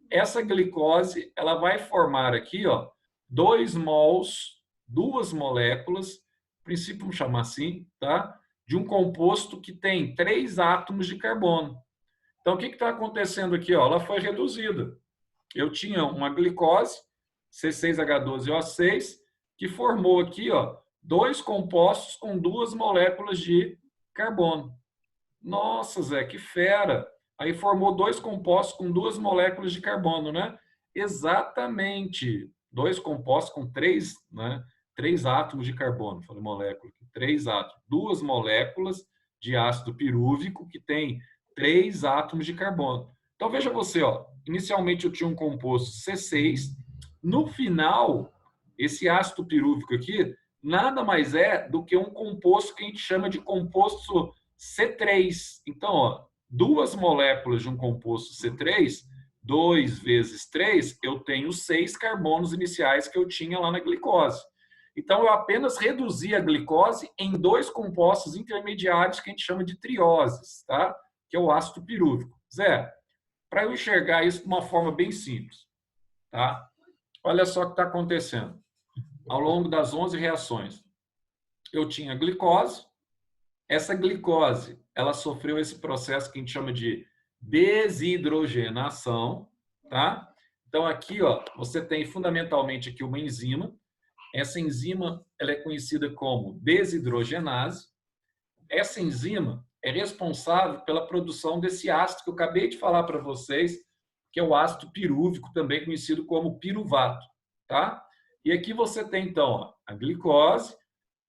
Essa glicose, ela vai formar aqui, ó, 2 mols, 2 moléculas, a princípio vamos chamar assim, tá? De um composto que tem 3 átomos de carbono. Então, o que está acontecendo aqui? Ó? Ela foi reduzida. Eu tinha uma glicose, C6H12O6, que formou aqui, ó, 2 compostos com 2 moléculas de carbono. Nossa, Zé, que fera! Aí formou 2 compostos com 2 moléculas de carbono, né? Exatamente. 2 compostos com 3, né? 3 átomos de carbono. Falei molécula. 3 átomos. 2 moléculas de ácido pirúvico que tem 3 átomos de carbono. Então, veja você, ó. Inicialmente eu tinha um composto C6. No final, esse ácido pirúvico aqui nada mais é do que um composto que a gente chama de composto C3. Então, ó, 2 moléculas de um composto C3, 2 vezes 3, eu tenho 6 carbonos iniciais que eu tinha lá na glicose. Então, eu apenas reduzi a glicose em 2 compostos intermediários que a gente chama de trioses, tá? Que é o ácido pirúvico. Zé, para eu enxergar isso de uma forma bem simples, tá? Olha só o que está acontecendo. Ao longo das 11 reações, eu tinha glicose. Essa glicose, ela sofreu esse processo que a gente chama de desidrogenação, tá? Então, aqui, ó, você tem fundamentalmente aqui uma enzima. Essa enzima, ela é conhecida como desidrogenase. Essa enzima é responsável pela produção desse ácido que eu acabei de falar para vocês, que é o ácido pirúvico, também conhecido como piruvato, tá? E aqui você tem, então, ó, a glicose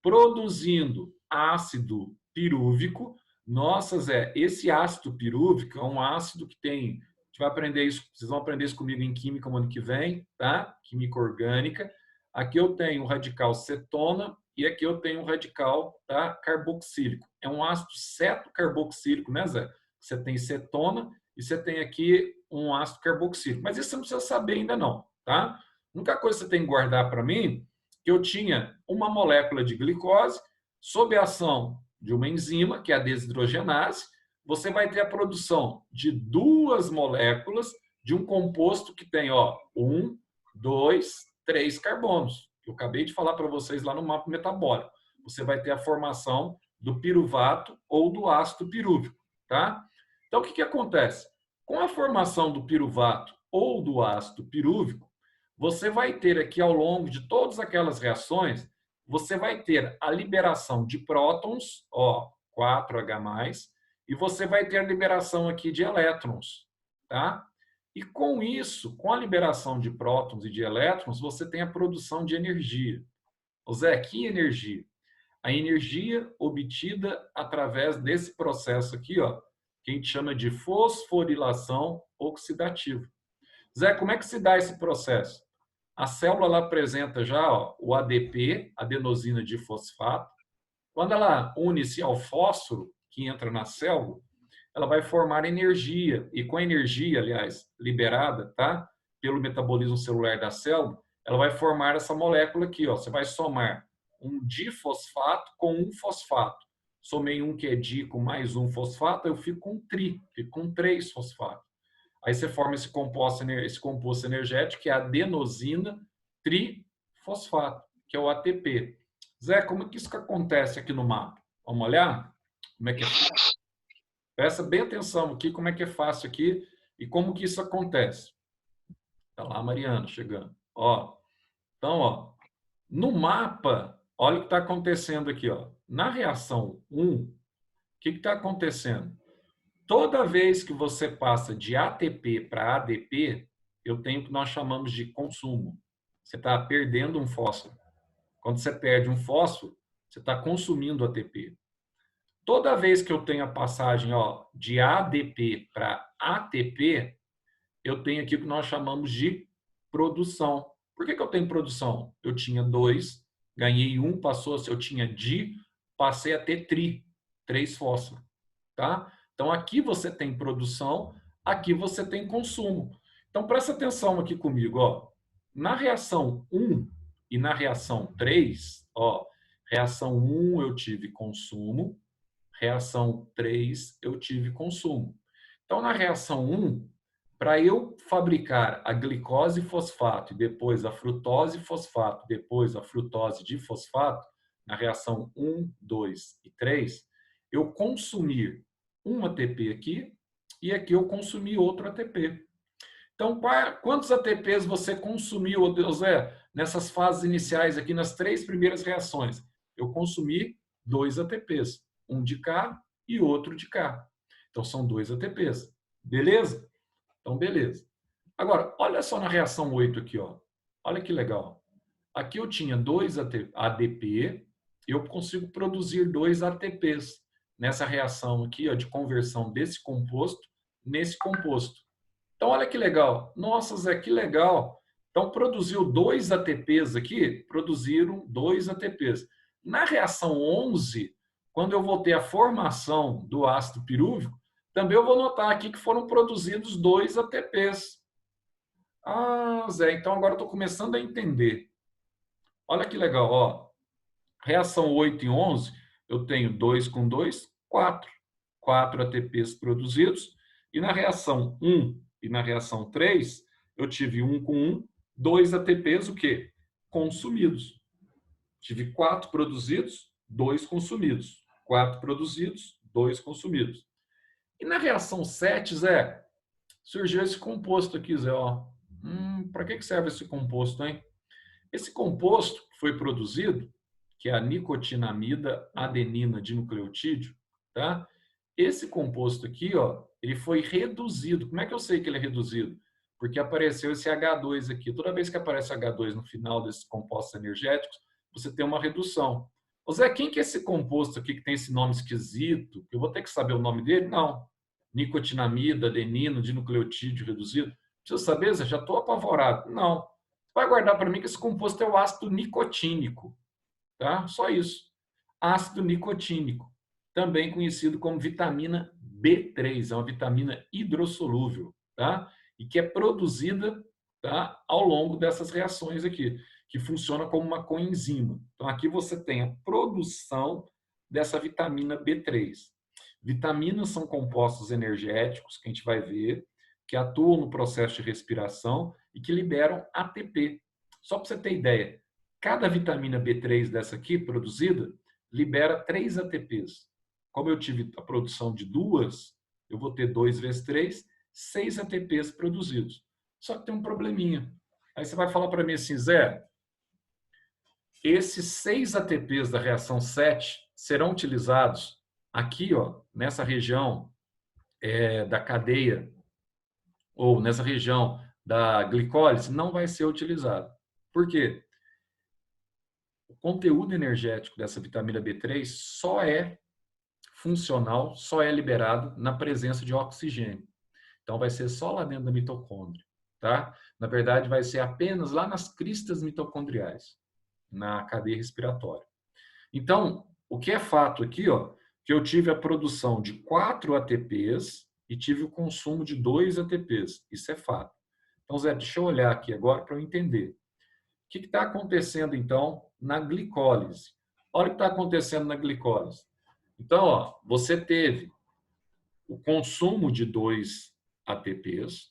produzindo ácido pirúvico. Nossa, Zé, esse ácido pirúvico é um ácido que tem... A gente vai aprender isso, vocês vão aprender isso comigo em química no ano que vem, tá? Química orgânica. Aqui eu tenho o radical cetona e aqui eu tenho o radical, tá, carboxílico. É um ácido cetocarboxílico, né, Zé? Você tem cetona e você tem aqui um ácido carboxílico. Mas isso você não precisa saber ainda não, tá? A única coisa que você tem que guardar para mim que eu tinha uma molécula de glicose sob a ação de uma enzima, que é a desidrogenase, você vai ter a produção de 2 moléculas de um composto que tem, ó, 1, 2, 3 carbonos. Eu acabei de falar para vocês lá no mapa metabólico. você vai ter a formação do piruvato ou do ácido pirúvico, tá? Então, o que acontece? Com a formação do piruvato ou do ácido pirúvico, você vai ter aqui ao longo de todas aquelas reações, você vai ter a liberação de prótons, ó, 4H+, e você vai ter a liberação aqui de elétrons, tá? E com isso, com a liberação de prótons e de elétrons, você tem a produção de energia. Ô Zé, que energia? A energia obtida através desse processo aqui, ó, que a gente chama de fosforilação oxidativa. Zé, como é que se dá esse processo? A célula ela apresenta já, ó, o ADP, adenosina difosfato. Quando ela une-se ao fósforo, que entra na célula, ela vai formar energia. E com a energia, aliás, liberada, tá? Pelo metabolismo celular da célula, ela vai formar essa molécula aqui, ó. Você vai somar um difosfato com um fosfato. Somei um que é di com mais um fosfato, eu fico com tri, fico com 3 fosfatos. Aí você forma esse composto energético, que é a adenosina trifosfato, que é o ATP. Zé, como é que isso acontece aqui no mapa? Vamos olhar? Como é que é? Presta bem atenção aqui, como é que é fácil aqui e como que isso acontece. Tá lá, Mariana, chegando. Ó, então, ó, no mapa, olha o que está acontecendo aqui, ó. Na reação 1, o que está acontecendo? Toda vez que você passa de ATP para ADP, eu tenho o que nós chamamos de consumo. Você está perdendo um fósforo. Quando você perde um fósforo, você está consumindo ATP. Toda vez que eu tenho a passagem, ó, de ADP para ATP, eu tenho aqui o que nós chamamos de produção. Por que eu tenho produção? Eu tinha 2, ganhei 1, passou, eu tinha di, passei a ter tri, 3 fósforos. Tá? Então, aqui você tem produção, aqui você tem consumo. Então, presta atenção aqui comigo. Ó. Na reação 1 e na reação 3, ó, reação 1 eu tive consumo, reação 3 eu tive consumo. Então, na reação 1, para eu fabricar a glicose fosfato e depois a frutose fosfato, depois a frutose difosfato, na reação 1, 2 e 3, eu consumir um ATP aqui e aqui eu consumi outro ATP. Então, quantos ATPs você consumiu, Zé, nessas fases iniciais aqui, nas 3 primeiras reações? Eu consumi 2 ATPs, um de cá e outro de cá. Então, são 2 ATPs. Beleza? Então, beleza. Agora, olha só na reação 8 aqui, ó. Olha que legal. Aqui eu tinha 2 ADP, eu consigo produzir 2 ATPs nessa reação aqui, ó, de conversão desse composto nesse composto. Então, olha que legal. Nossa, Zé, que legal. Então, produziu 2 ATPs aqui, produziram 2 ATPs. Na reação 11, quando eu vou ter a formação do ácido pirúvico, também eu vou notar aqui que foram produzidos 2 ATPs. Ah, Zé, então agora eu estou começando a entender. Olha que legal, ó. Reação 8 e 11, eu tenho 2 com 2, 4. 4 ATPs produzidos. E na reação 1 e na reação 3, eu tive 1 com 1, 2 ATPs, o quê? Consumidos. Tive 4 produzidos, 2 consumidos. 4 produzidos, 2 consumidos. E na reação 7, Zé, surgiu esse composto aqui, Zé. Para que serve esse composto, hein? Esse composto foi produzido, que é a nicotinamida adenina dinucleotídeo, tá? Esse composto aqui, ó, ele foi reduzido. Como é que eu sei que ele é reduzido? Porque apareceu esse H2 aqui. Toda vez que aparece H2 no final desses compostos energéticos, você tem uma redução. Ô Zé, quem que é esse composto aqui que tem esse nome esquisito? Eu vou ter que saber o nome dele? Não. Nicotinamida, adenina, dinucleotídeo reduzido. Precisa saber, Zé? Já estou apavorado. Não. Vai guardar para mim que esse composto é o ácido nicotínico. Tá? Só isso. Ácido nicotínico, também conhecido como vitamina B3, é uma vitamina hidrossolúvel, tá? E que é produzida, tá, ao longo dessas reações aqui, que funciona como uma coenzima. Então, aqui você tem a produção dessa vitamina B3. Vitaminas são compostos energéticos, que a gente vai ver, que atuam no processo de respiração e que liberam ATP. Só para você ter ideia, cada vitamina B3 dessa aqui, produzida, libera 3 ATPs. Como eu tive a produção de 2, eu vou ter 2 vezes 3, 6 ATPs produzidos. Só que tem um probleminha. Aí você vai falar para mim assim, Zé, esses 6 ATPs da reação 7 serão utilizados aqui, ó, nessa região da cadeia, ou nessa região da glicólise, não vai ser utilizado. Por quê? O conteúdo energético dessa vitamina B3 só é funcional, só é liberado na presença de oxigênio. Então, vai ser só lá dentro da mitocôndria, tá? Na verdade, vai ser apenas lá nas cristas mitocondriais, na cadeia respiratória. Então, o que é fato aqui, ó, que eu tive a produção de 4 ATPs e tive o consumo de 2 ATPs. Isso é fato. Então, Zé, deixa eu olhar aqui agora para eu entender. O que está acontecendo, então, na glicólise? Olha o que está acontecendo na glicólise. Então, ó, você teve o consumo de 2 ATPs,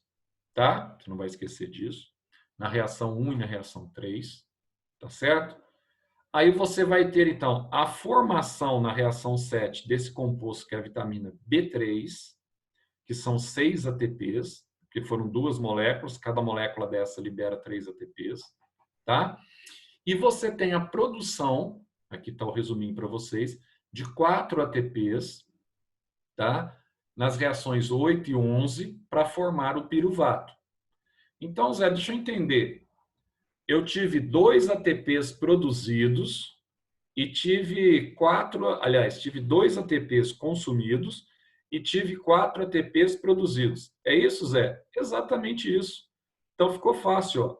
tá? Você não vai esquecer disso. Na reação 1 e na reação 3, tá certo? Aí você vai ter, então, a formação na reação 7 desse composto, que é a vitamina B3, que são 6 ATPs, que foram 2 moléculas, cada molécula dessa libera 3 ATPs, tá? E você tem a produção, aqui está o resuminho para vocês, de 4 ATPs, tá? Nas reações 8 e 11, para formar o piruvato. Então, Zé, deixa eu entender. Eu tive 2 ATPs produzidos e tive 2 ATPs consumidos e tive 4 ATPs produzidos. É isso, Zé? Exatamente isso. Então, ficou fácil, ó.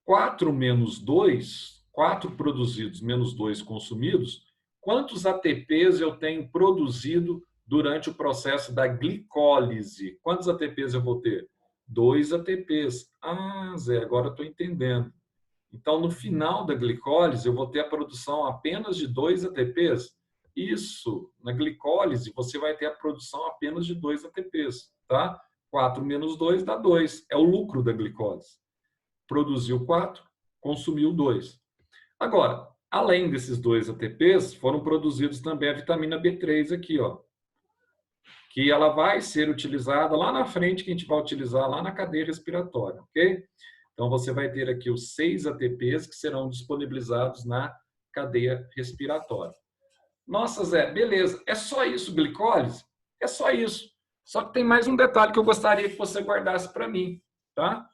4 menos 2, 4 produzidos menos 2 consumidos, quantos ATPs eu tenho produzido durante o processo da glicólise? Quantos ATPs eu vou ter? 2 ATPs. Ah, Zé, agora eu estou entendendo. Então, no final da glicólise, eu vou ter a produção apenas de 2 ATPs? Isso, na glicólise, você vai ter a produção apenas de 2 ATPs, tá? 4 menos 2 dá 2, é o lucro da glicólise. Produziu 4, consumiu 2. Agora, além desses 2 ATPs, foram produzidos também a vitamina B3 aqui, ó, que ela vai ser utilizada lá na frente, que a gente vai utilizar lá na cadeia respiratória, ok? Então, você vai ter aqui os 6 ATPs que serão disponibilizados na cadeia respiratória. Nossa, Zé, beleza. É só isso, glicólise? É só isso. Só que tem mais um detalhe que eu gostaria que você guardasse para mim, tá?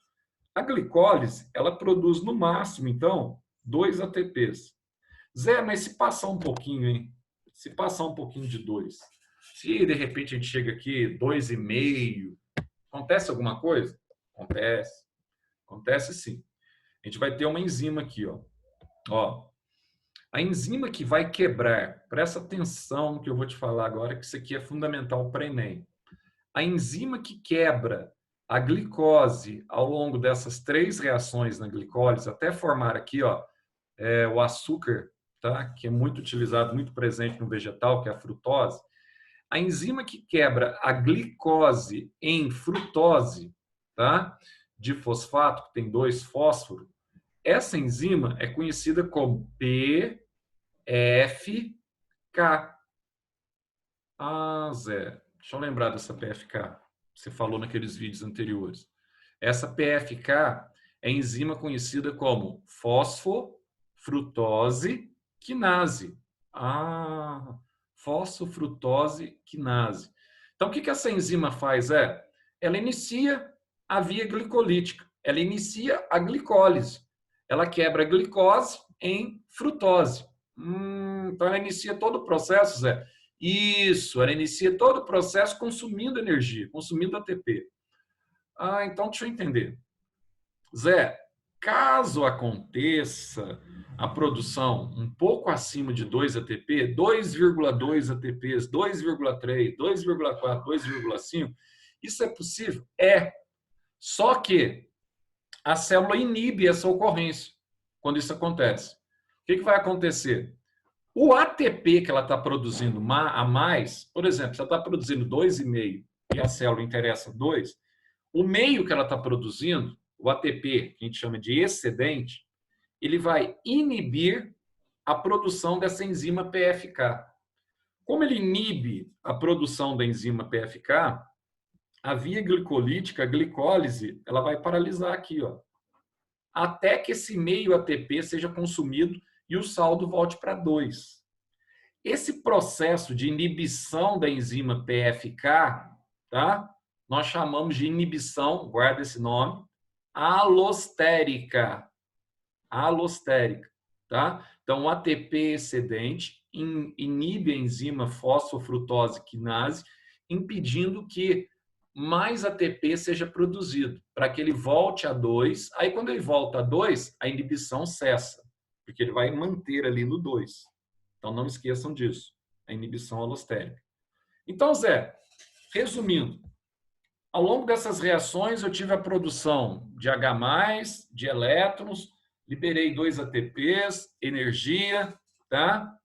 A glicólise, ela produz no máximo, então, 2 ATPs. Zé, mas se passar um pouquinho, hein? Se passar um pouquinho de 2. Se, de repente, a gente chega aqui 2,5, acontece alguma coisa? Acontece. Acontece sim. A gente vai ter uma enzima aqui, ó. Ó, a enzima que vai quebrar, presta atenção no que eu vou te falar agora, que isso aqui é fundamental para o Enem. A enzima que quebra a glicose ao longo dessas 3 reações na glicólise, até formar aqui, ó, o açúcar, tá? Que é muito utilizado, muito presente no vegetal, que é a frutose. A enzima que quebra a glicose em frutose, tá? De fosfato, que tem 2 fósforos, essa enzima é conhecida como PFK. Ah, Zé, deixa eu lembrar dessa PFK. Você falou naqueles vídeos anteriores. Essa PFK é enzima conhecida como fosfofrutose quinase. Ah, fosfofrutose quinase. Então, o que essa enzima faz? Ela inicia a via glicolítica. Ela inicia a glicólise. Ela quebra a glicose em frutose. Então, ela inicia todo o processo, Zé. Isso, ela inicia todo o processo consumindo energia, consumindo ATP. Ah, então deixa eu entender. Zé, caso aconteça a produção um pouco acima de 2 ATP, 2,2 ATPs, 2,3, 2,4, 2,5, isso é possível? É. Só que a célula inibe essa ocorrência quando isso acontece. O que vai acontecer? O ATP que ela está produzindo a mais, por exemplo, se ela está produzindo 2,5 e a célula interessa 2, o meio que ela está produzindo, o ATP, que a gente chama de excedente, ele vai inibir a produção dessa enzima PFK. Como ele inibe a produção da enzima PFK, a via glicolítica, a glicólise, ela vai paralisar aqui, ó, até que esse meio ATP seja consumido e o saldo volte para 2. Esse processo de inibição da enzima PFK, tá? Nós chamamos de inibição, guarda esse nome, alostérica. Alostérica, tá? Então, o ATP excedente inibe a enzima fosfofrutose quinase, impedindo que mais ATP seja produzido, para que ele volte a 2. Aí, quando ele volta a 2, a inibição cessa, porque ele vai manter ali no 2. Então, não esqueçam disso, a inibição alostérica. Então, Zé, resumindo, ao longo dessas reações, eu tive a produção de H+, de elétrons, liberei 2 ATPs, energia, tá?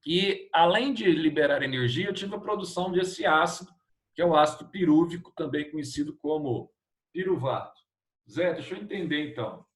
E, além de liberar energia, eu tive a produção desse ácido, que é o ácido pirúvico, também conhecido como piruvato. Zé, deixa eu entender, então.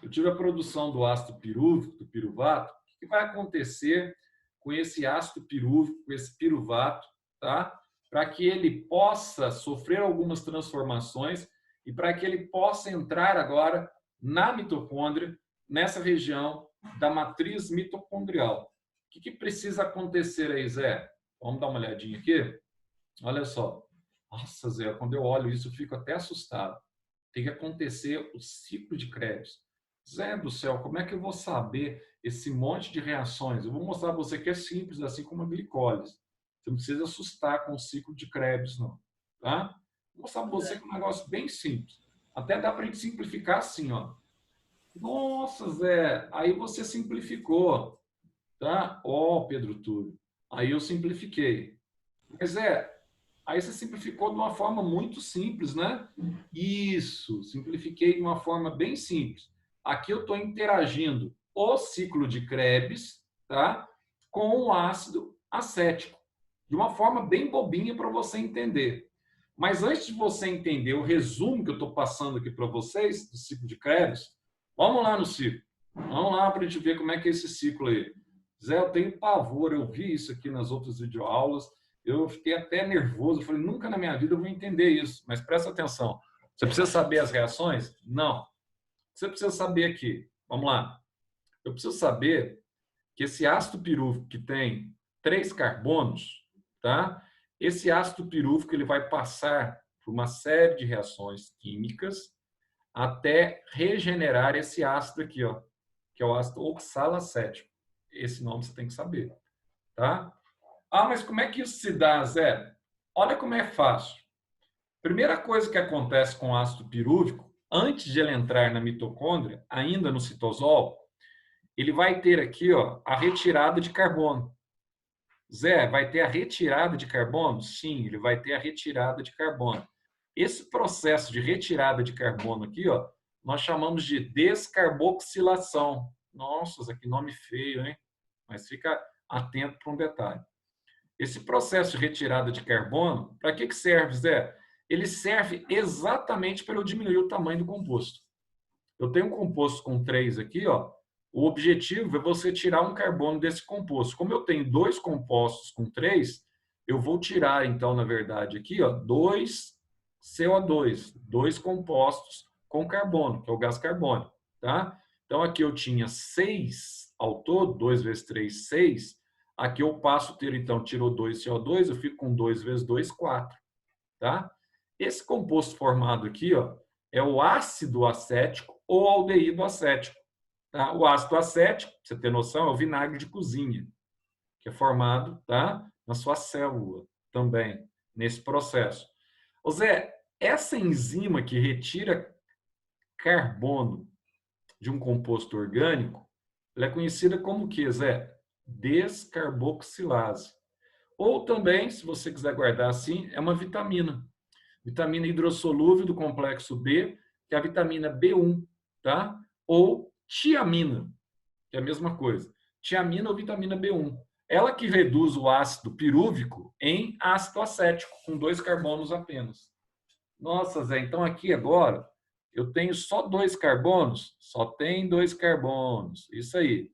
Eu tive a produção do ácido pirúvico, do piruvato. O que vai acontecer com esse ácido pirúvico, com esse piruvato, tá? Para que ele possa sofrer algumas transformações e para que ele possa entrar agora na mitocôndria, nessa região da matriz mitocondrial. O que precisa acontecer aí, Zé? Vamos dar uma olhadinha aqui? Olha só. Nossa, Zé, quando eu olho isso, eu fico até assustado. Tem que acontecer o ciclo de Krebs. Zé do céu, como é que eu vou saber esse monte de reações? Eu vou mostrar para você que é simples, assim como a glicólise. Você não precisa assustar com o ciclo de Krebs, não. Tá? Vou mostrar para você que é um negócio bem simples. Até dá para a gente simplificar assim, ó. Nossa, Zé, aí você simplificou. Tá? Ó, Pedro Túlio. Aí eu simplifiquei. Mas aí você simplificou de uma forma muito simples, né? Isso, simplifiquei de uma forma bem simples. Aqui eu estou interagindo o ciclo de Krebs, tá? Com o ácido acético, de uma forma bem bobinha para você entender. Mas antes de você entender o resumo que eu estou passando aqui para vocês do ciclo de Krebs, vamos lá no ciclo. Vamos lá para a gente ver como é que é esse ciclo aí. Zé, eu tenho pavor, eu vi isso aqui nas outras videoaulas, eu fiquei até nervoso, eu falei, nunca na minha vida eu vou entender isso, mas presta atenção. Você precisa saber as reações? Não. Você precisa saber aqui, vamos lá. Eu preciso saber que esse ácido pirúvico que tem 3 carbonos, tá? Esse ácido pirúvico ele vai passar por uma série de reações químicas até regenerar esse ácido aqui, ó, que é o ácido oxalacético. Esse nome você tem que saber, tá? Ah, mas como é que isso se dá, Zé? Olha como é fácil. Primeira coisa que acontece com o ácido pirúvico, antes de ele entrar na mitocôndria, ainda no citosol, ele vai ter aqui, ó, a retirada de carbono. Zé, vai ter a retirada de carbono? Sim, ele vai ter a retirada de carbono. Esse processo de retirada de carbono aqui, ó, nós chamamos de descarboxilação. Nossa, que nome feio, hein? Mas fica atento para um detalhe. Esse processo de retirada de carbono, para que serve, Zé? Ele serve exatamente para eu diminuir o tamanho do composto. Eu tenho um composto com 3 aqui, ó. O objetivo é você tirar um carbono desse composto. Como eu tenho 2 compostos com 3, eu vou tirar, então, na verdade, aqui, ó, 2 CO2, 2 compostos com carbono, que é o gás carbônico, tá? Então, aqui eu tinha 6 ao todo, 2 vezes 3, 6. Aqui eu passo a ter, então, tirou 2 CO2, eu fico com 2 vezes 2, 4, tá? Esse composto formado aqui, ó, é o ácido acético ou aldeído acético. Tá? O ácido acético, pra você ter noção, é o vinagre de cozinha, que é formado, tá, na sua célula também, nesse processo. Ô Zé, essa enzima que retira carbono de um composto orgânico, ela é conhecida como o que, Zé? Descarboxilase. Ou também, se você quiser guardar assim, é uma vitamina. Vitamina hidrossolúvel do complexo B, que é a vitamina B1, tá? Ou tiamina, que é a mesma coisa. Tiamina ou vitamina B1. Ela que reduz o ácido pirúvico em ácido acético, com 2 carbonos apenas. Nossa, Zé, então aqui agora eu tenho só 2 carbonos? Só tem 2 carbonos. Isso aí.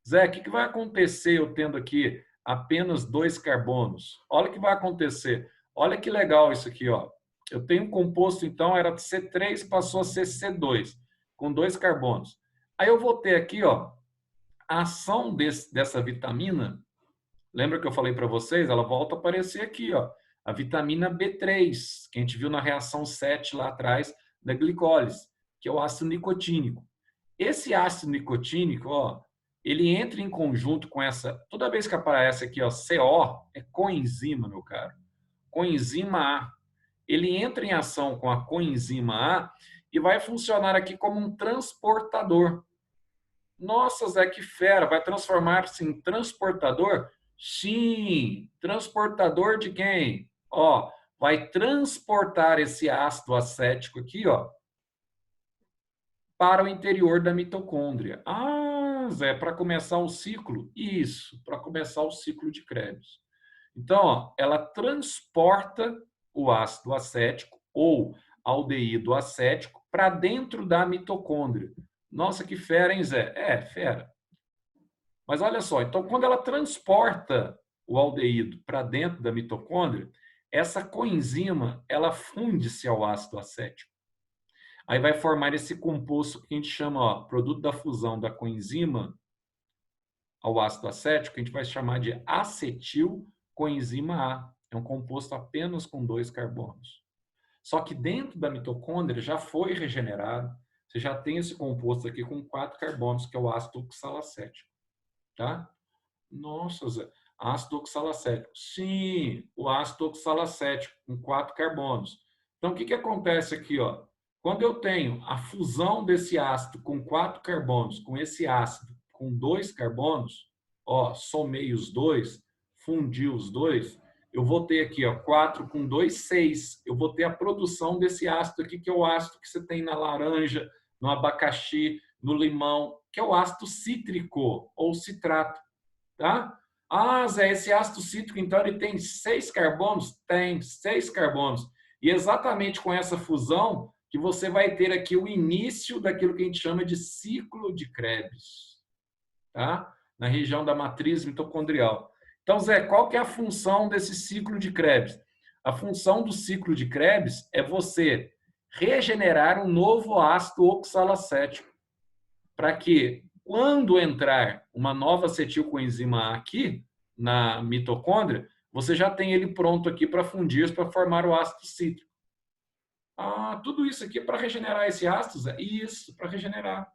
Zé, o que vai acontecer eu tendo aqui apenas 2 carbonos? Olha o que vai acontecer. Olha que legal isso aqui, ó. Eu tenho um composto, então, era C3, passou a ser C2, com 2 carbonos. Aí eu vou ter aqui, ó, a ação dessa vitamina. Lembra que eu falei para vocês? Ela volta a aparecer aqui, ó. A vitamina B3, que a gente viu na reação 7 lá atrás da glicólise, que é o ácido nicotínico. Esse ácido nicotínico, ó, ele entra em conjunto com essa... Toda vez que aparece aqui, ó, CO, é coenzima, meu caro. Coenzima A. Ele entra em ação com a coenzima A e vai funcionar aqui como um transportador. Nossa, Zé, que fera! Vai transformar-se em transportador? Sim! Transportador de quem? Ó, vai transportar esse ácido acético aqui, ó, para o interior da mitocôndria. Ah, Zé, para começar o ciclo? Isso, para começar o ciclo de Krebs. Então, ó, ela transporta o ácido acético ou aldeído acético para dentro da mitocôndria. Nossa, que fera, hein, Zé? É, fera. Mas olha só, então quando ela transporta o aldeído para dentro da mitocôndria, essa coenzima, ela funde-se ao ácido acético. Aí vai formar esse composto que a gente chama, ó, produto da fusão da coenzima ao ácido acético, que a gente vai chamar de acetilcoenzima A. É um composto apenas com 2 carbonos. Só que dentro da mitocôndria já foi regenerado, você já tem esse composto aqui com 4 carbonos, que é o ácido oxalacético. Tá? Nossa, Zé, ácido oxalacético. Sim, o ácido oxalacético com 4 carbonos. Então, o que acontece aqui? Ó? Quando eu tenho a fusão desse ácido com 4 carbonos, com esse ácido com 2 carbonos, ó, somei os dois, fundi os dois, eu vou ter aqui, ó, 4 com 2, 6. Eu vou ter a produção desse ácido aqui, que é o ácido que você tem na laranja, no abacaxi, no limão, que é o ácido cítrico ou citrato, tá? Ah, Zé, esse ácido cítrico, então, ele tem 6 carbonos? Tem 6 carbonos. E exatamente com essa fusão que você vai ter aqui o início daquilo que a gente chama de ciclo de Krebs, tá? Na região da matriz mitocondrial. Então, Zé, qual que é a função desse ciclo de Krebs? A função do ciclo de Krebs é você regenerar um novo ácido oxalacético, para que, quando entrar uma nova acetilcoenzima A aqui na mitocôndria, você já tem ele pronto aqui para fundir, para formar o ácido cítrico. Ah, tudo isso aqui para regenerar esse ácido, Zé? Isso, para regenerar.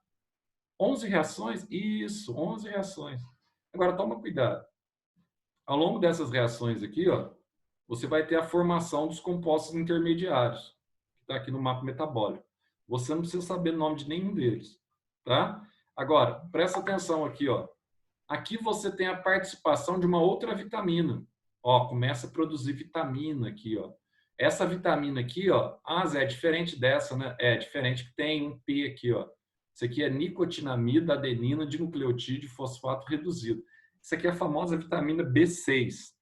11 reações? Isso, 11 reações. Agora, toma cuidado. Ao longo dessas reações aqui, ó, você vai ter a formação dos compostos intermediários, que está aqui no mapa metabólico. Você não precisa saber o nome de nenhum deles, tá? Agora, presta atenção aqui, ó. Aqui você tem a participação de uma outra vitamina. Ó, começa a produzir vitamina aqui, ó. Essa vitamina aqui, ó, ah, Zé, é diferente dessa, né? É diferente, que tem um P aqui, ó. Isso aqui é nicotinamida adenina de nucleotídeo fosfato reduzido. Isso aqui é a famosa vitamina B6.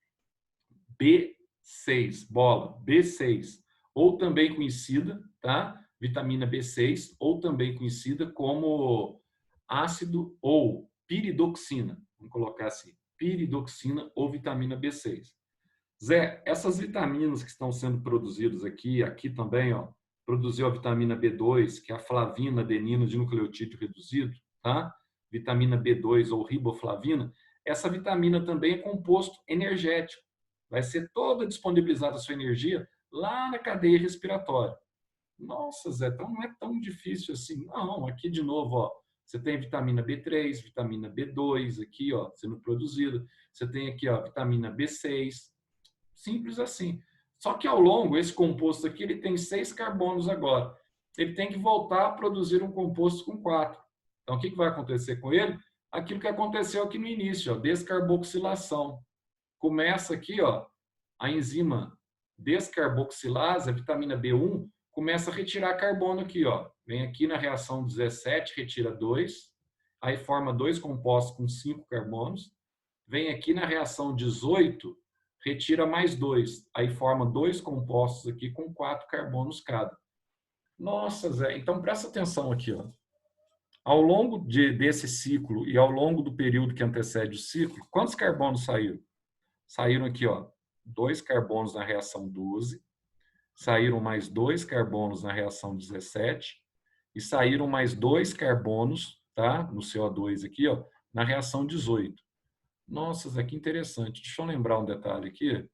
B6, bola, B6. Ou também conhecida, tá? Vitamina B6, ou também conhecida como ácido ou piridoxina. Vamos colocar assim, piridoxina ou vitamina B6. Zé, essas vitaminas que estão sendo produzidas aqui também, ó, produziu a vitamina B2, que é a flavina adenina de nucleotídeo reduzido, tá? Vitamina B2 ou riboflavina. Essa vitamina também é composto energético. Vai ser toda disponibilizada a sua energia lá na cadeia respiratória. Nossa, Zé, então não é tão difícil assim. Não, aqui de novo, ó, você tem vitamina B3, vitamina B2 aqui, ó, sendo produzida. Você tem aqui, ó, vitamina B6. Simples assim. Só que ao longo, esse composto aqui, ele tem 6 carbonos agora. Ele tem que voltar a produzir um composto com 4. Então, o que vai acontecer com ele? Aquilo que aconteceu aqui no início, ó, descarboxilação. Começa aqui, ó, a enzima descarboxilase, a vitamina B1, começa a retirar carbono aqui, ó. Vem aqui na reação 17, retira 2, aí forma 2 compostos com 5 carbonos. Vem aqui na reação 18, retira mais 2, aí forma 2 compostos aqui com 4 carbonos cada. Nossa, Zé, então presta atenção aqui, ó. Ao longo desse ciclo e ao longo do período que antecede o ciclo, quantos carbonos saíram? Saíram aqui, ó, 2 carbonos na reação 12, saíram mais 2 carbonos na reação 17 e saíram mais 2 carbonos, tá? No CO2 aqui, ó, na reação 18. Nossa, Zé, que interessante. Deixa eu lembrar um detalhe aqui,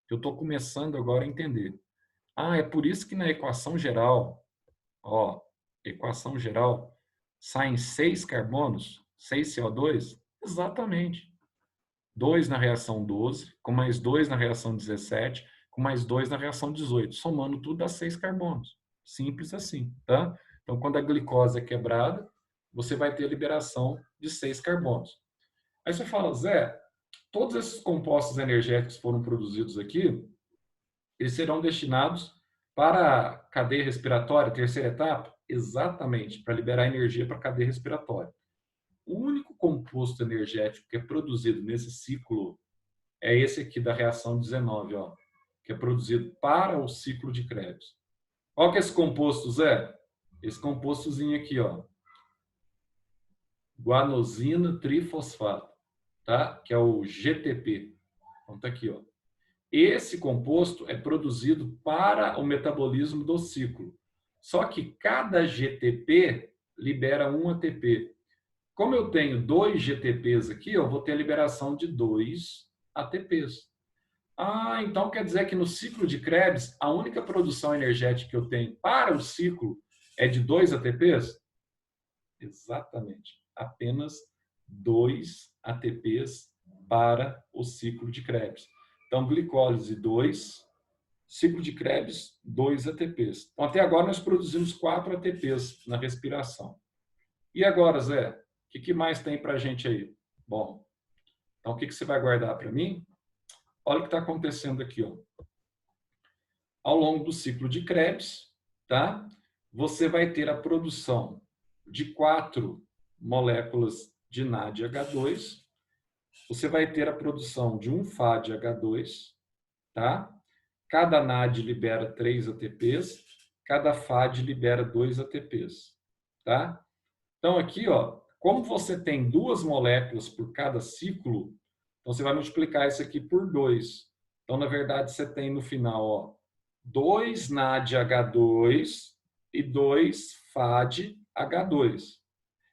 que eu estou começando agora a entender. Ah, é por isso que na equação geral, ó, equação geral, saem 6 carbonos, 6 CO2? Exatamente. 2 na reação 12, com mais 2 na reação 17, com mais 2 na reação 18. Somando tudo dá 6 carbonos. Simples assim, tá? Então, quando a glicose é quebrada, você vai ter a liberação de 6 carbonos. Aí você fala, Zé, todos esses compostos energéticos que foram produzidos aqui, eles serão destinados para a cadeia respiratória, terceira etapa? Exatamente, para liberar energia para a cadeia respiratória. O único composto energético que é produzido nesse ciclo é esse aqui da reação 19, ó, que é produzido para o ciclo de Krebs. Qual que é esse composto, Zé? Esse compostozinho aqui, ó, guanosina trifosfato, tá? Que é o GTP. Então tá aqui, ó. Esse composto é produzido para o metabolismo do ciclo. Só que cada GTP libera um ATP. Como eu tenho 2 GTPs aqui, eu vou ter a liberação de 2 ATPs. Ah, então quer dizer que no ciclo de Krebs, a única produção energética que eu tenho para o ciclo é de 2 ATPs? Exatamente. Apenas 2 ATPs para o ciclo de Krebs. Então, glicólise 2, ciclo de Krebs 2 ATPs. Então, até agora nós produzimos 4 ATPs na respiração. E agora, Zé, o que mais tem para a gente aí? Bom, então o que você vai guardar para mim? Olha o que está acontecendo aqui, ó. Ao longo do ciclo de Krebs, tá? Você vai ter a produção de 4 moléculas de NADH2. Você vai ter a produção de um FADH2, tá? Cada NAD libera 3 ATPs, cada FAD libera 2 ATPs, tá? Então aqui, ó, como você tem 2 moléculas por cada ciclo, então você vai multiplicar isso aqui por 2. Então, na verdade, você tem no final, ó, 2 NADH2 e 2 FADH2.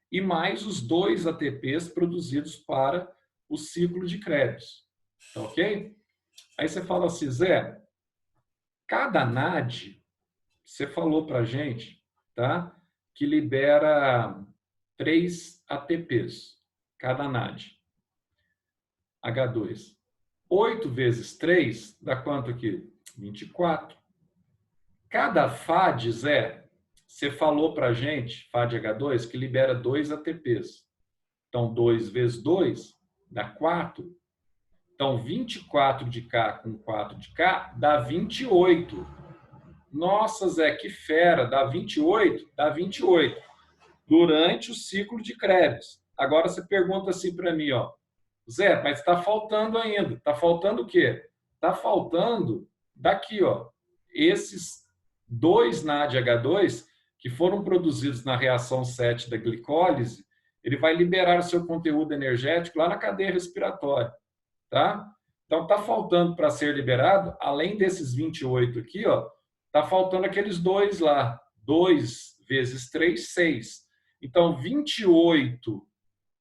E mais os 2 ATPs produzidos para o ciclo de Krebs. Tá ok? Aí você fala assim, Zé, cada NAD, você falou para a gente, tá? Que libera 3 ATPs, cada NAD. H2. 8 vezes 3 dá quanto aqui? 24. Cada FAD, Zé, você falou para a gente, FAD-H2, que libera 2 ATPs. Então, 2 vezes 2 dá 4. Então, 24 de cá com 4 de cá dá 28. Nossa, Zé, que fera! Dá 28? Dá 28. Durante o ciclo de Krebs. Agora você pergunta assim para mim, ó. Zé, mas está faltando ainda. Está faltando o quê? Está faltando daqui, ó. Esses 2 NADH2 que foram produzidos na reação 7 da glicólise, ele vai liberar o seu conteúdo energético lá na cadeia respiratória, tá? Então está faltando para ser liberado, além desses 28 aqui, ó, está faltando aqueles 2 lá. 2 vezes 3, 6. Então 28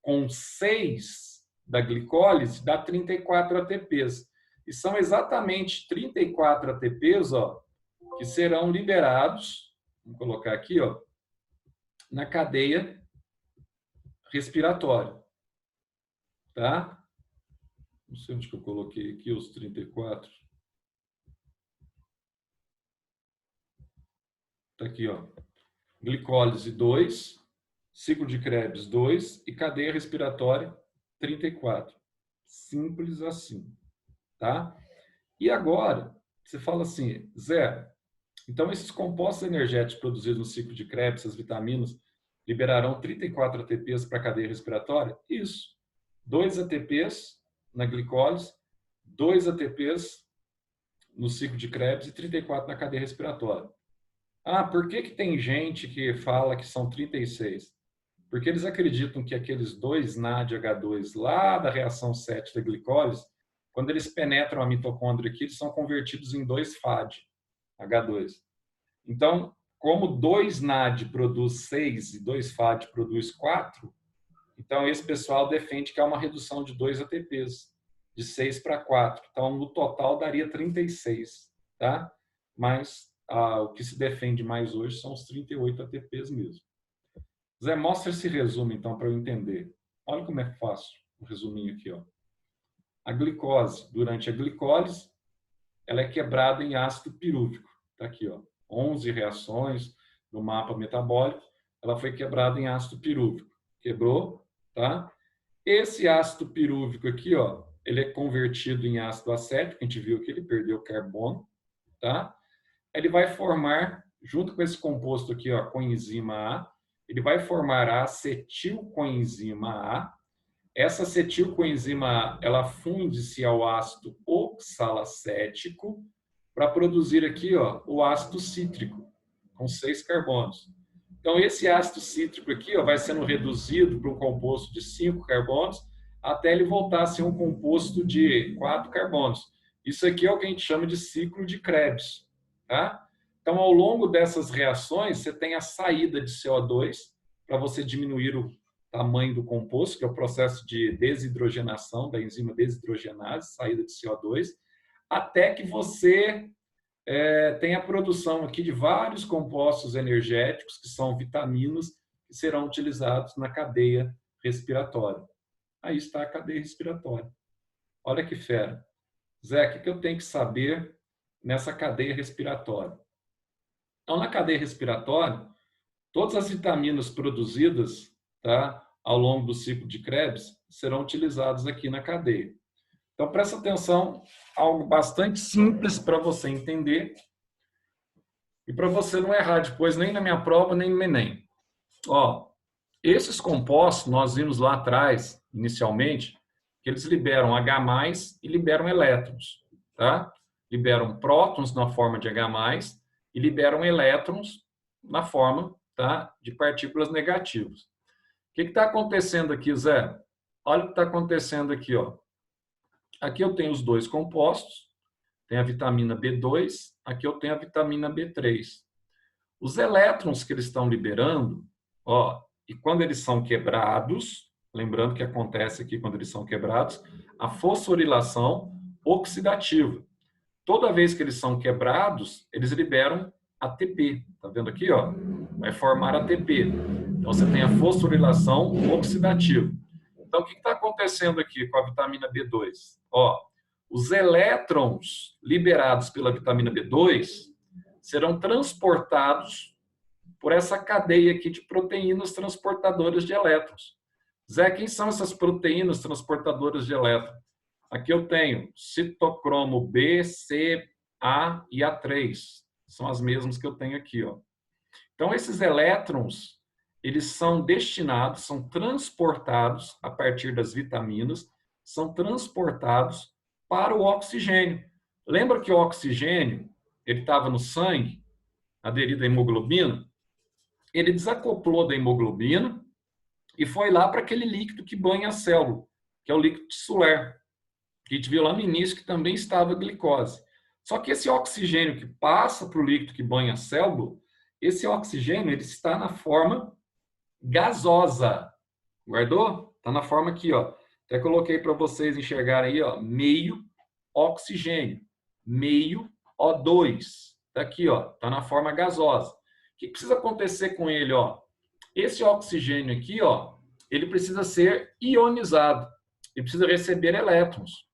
com 6 da glicólise dá 34 ATPs. E são exatamente 34 ATPs, ó, que serão liberados, vamos colocar aqui, ó, na cadeia respiratória. Tá? Não sei onde que eu coloquei aqui os 34. Tá aqui, ó. Glicólise 2, ciclo de Krebs 2 e cadeia respiratória 34. Simples assim, tá? E agora, você fala assim, Zé, então esses compostos energéticos produzidos no ciclo de Krebs, essas vitaminas, liberarão 34 ATPs para a cadeia respiratória? Isso. 2 ATPs na glicólise, 2 ATPs no ciclo de Krebs e 34 na cadeia respiratória. Ah, por que tem gente que fala que são 36? Porque eles acreditam que aqueles 2 NADH2 lá da reação 7 da glicólise, quando eles penetram a mitocôndria aqui, eles são convertidos em 2 FAD-H2. Então, como 2 NAD produz 6 e 2 FAD produz 4, então esse pessoal defende que há uma redução de 2 ATPs, de 6 para 4. Então, no total, daria 36, tá? Mas o que se defende mais hoje são os 38 ATPs mesmo. Zé, mostra esse resumo, então, para eu entender. Olha como é fácil o resuminho aqui, ó. A glicose, durante a glicólise, ela é quebrada em ácido pirúvico. Está aqui, ó, 11 reações no mapa metabólico, ela foi quebrada em ácido pirúvico. Quebrou, tá? Esse ácido pirúvico aqui, ó, ele é convertido em ácido acético, a gente viu que ele perdeu carbono, tá? Ele vai formar, junto com esse composto aqui, ó, coenzima A, ele vai formar a acetilcoenzima A. Essa acetilcoenzima A, ela funde-se ao ácido oxalacético para produzir aqui, ó, o ácido cítrico, com 6 carbonos. Então, esse ácido cítrico aqui, ó, vai sendo reduzido para um composto de 5 carbonos, até ele voltar a ser um composto de 4 carbonos. Isso aqui é o que a gente chama de ciclo de Krebs, tá? Então, ao longo dessas reações, você tem a saída de CO2 para você diminuir o tamanho do composto, que é o processo de desidrogenação da enzima desidrogenase, saída de CO2, até que você tem a produção aqui de vários compostos energéticos, que são vitaminas, que serão utilizados na cadeia respiratória. Aí está a cadeia respiratória. Olha que fera. Zé, o que eu tenho que saber nessa cadeia respiratória? Então, na cadeia respiratória, todas as vitaminas produzidas, tá, ao longo do ciclo de Krebs serão utilizadas aqui na cadeia. Então, presta atenção, algo bastante simples para você entender e para você não errar depois nem na minha prova, nem no Enem. Ó, esses compostos, nós vimos lá atrás, inicialmente, que eles liberam H+, e liberam elétrons, tá? Liberam prótons na forma de H+, e liberam elétrons na forma, tá, de partículas negativas. O que está acontecendo aqui, Zé? Olha o que está acontecendo aqui, ó. Aqui eu tenho os 2 compostos, tem a vitamina B2, aqui eu tenho a vitamina B3. Os elétrons que eles estão liberando, ó, e quando eles são quebrados, lembrando que acontece aqui quando eles são quebrados, a fosforilação oxidativa. Toda vez que eles são quebrados, eles liberam ATP. Tá vendo aqui, ó? Vai formar ATP. Então você tem a fosforilação oxidativa. Então o que está acontecendo aqui com a vitamina B2? Ó, os elétrons liberados pela vitamina B2 serão transportados por essa cadeia aqui de proteínas transportadoras de elétrons. Zé, quem são essas proteínas transportadoras de elétrons? Aqui eu tenho citocromo B, C, A e A3. São as mesmas que eu tenho aqui, ó. Então, esses elétrons, eles são destinados, são transportados a partir das vitaminas, são transportados para o oxigênio. Lembra que o oxigênio, ele estava no sangue, aderido à hemoglobina? Ele desacoplou da hemoglobina e foi lá para aquele líquido que banha a célula, que é o líquido tissular, que a gente viu lá no início que também estava a glicose. Só que esse oxigênio que passa para o líquido que banha a célula, esse oxigênio ele está na forma gasosa. Guardou? Está na forma aqui, ó. Até coloquei para vocês enxergarem aí, ó, meio oxigênio, meio O2. Está aqui, ó, está na forma gasosa. O que precisa acontecer com ele, ó? Esse oxigênio aqui, ó, ele precisa ser ionizado. Ele precisa receber elétrons.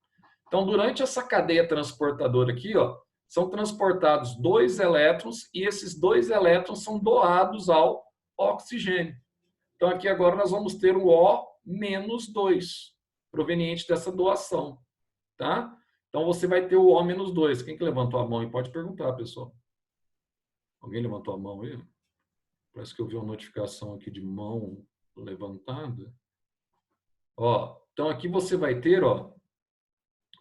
Então, durante essa cadeia transportadora aqui, ó, são transportados 2 elétrons e esses 2 elétrons são doados ao oxigênio. Então, aqui agora nós vamos ter o O-2, proveniente dessa doação, tá? Então, você vai ter o O-2. Quem que levantou a mão aí? Pode perguntar, pessoal. Alguém levantou a mão aí? Parece que eu vi uma notificação aqui de mão levantada. Ó, então, aqui você vai ter, ó,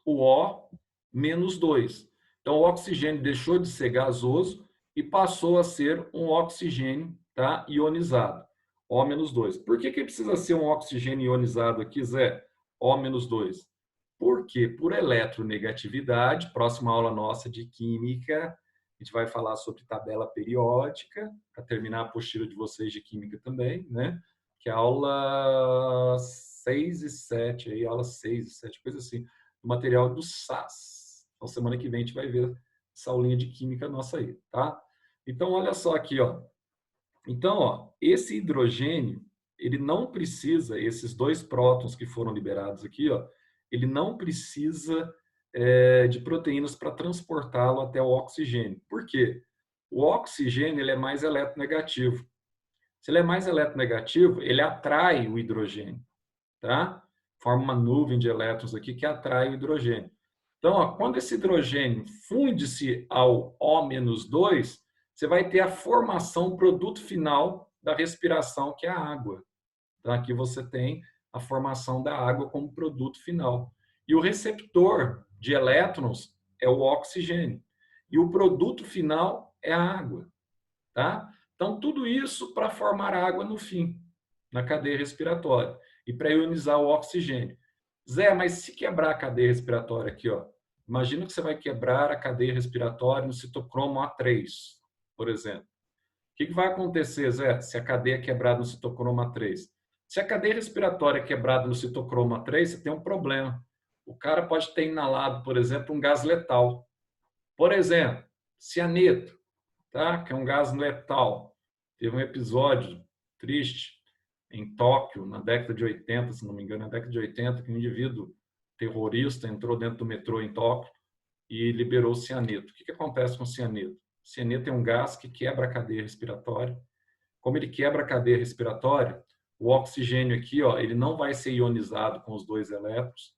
o O-2. Então, o oxigênio deixou de ser gasoso e passou a ser um oxigênio, tá, ionizado. O-2. Por que que precisa ser um oxigênio ionizado aqui, Zé? O-2. Por quê? Por eletronegatividade, próxima aula nossa de química, a gente vai falar sobre tabela periódica, para terminar a apostila de vocês de química também, né? Que é a aula 6 e 7, aí, aula 6 e 7, coisa assim, do material do SAS. Então, semana que vem a gente vai ver essa aulinha de química nossa aí, tá? Então, olha só aqui, ó. Então, ó, esse hidrogênio, ele não precisa, esses 2 prótons que foram liberados aqui, ó, ele não precisa de proteínas para transportá-lo até o oxigênio. Por quê? O oxigênio ele é mais eletronegativo. Se ele é mais eletronegativo, ele atrai o hidrogênio, tá? Forma uma nuvem de elétrons aqui que atrai o hidrogênio. Então, ó, quando esse hidrogênio funde-se ao O-2, você vai ter a formação, produto final da respiração, que é a água. Então, aqui você tem a formação da água como produto final. E o receptor de elétrons é o oxigênio. E o produto final é a água. Tá? Então, tudo isso para formar água no fim, na cadeia respiratória. E para ionizar o oxigênio. Zé, mas se quebrar a cadeia respiratória aqui, ó, imagina que você vai quebrar a cadeia respiratória no citocromo A3, por exemplo. O que vai acontecer, Zé, se a cadeia é quebrada no citocromo A3? Se a cadeia respiratória é quebrada no citocromo A3, você tem um problema. O cara pode ter inalado, por exemplo, um gás letal. Por exemplo, cianeto, tá? Que é um gás letal. Teve um episódio triste em Tóquio, na década de 80, se não me engano, na década de 80, que um indivíduo terrorista entrou dentro do metrô em Tóquio e liberou cianeto. O que acontece com o cianeto? O cianeto é um gás que quebra a cadeia respiratória. Como ele quebra a cadeia respiratória, o oxigênio aqui, ó, ele não vai ser ionizado com os 2 elétrons.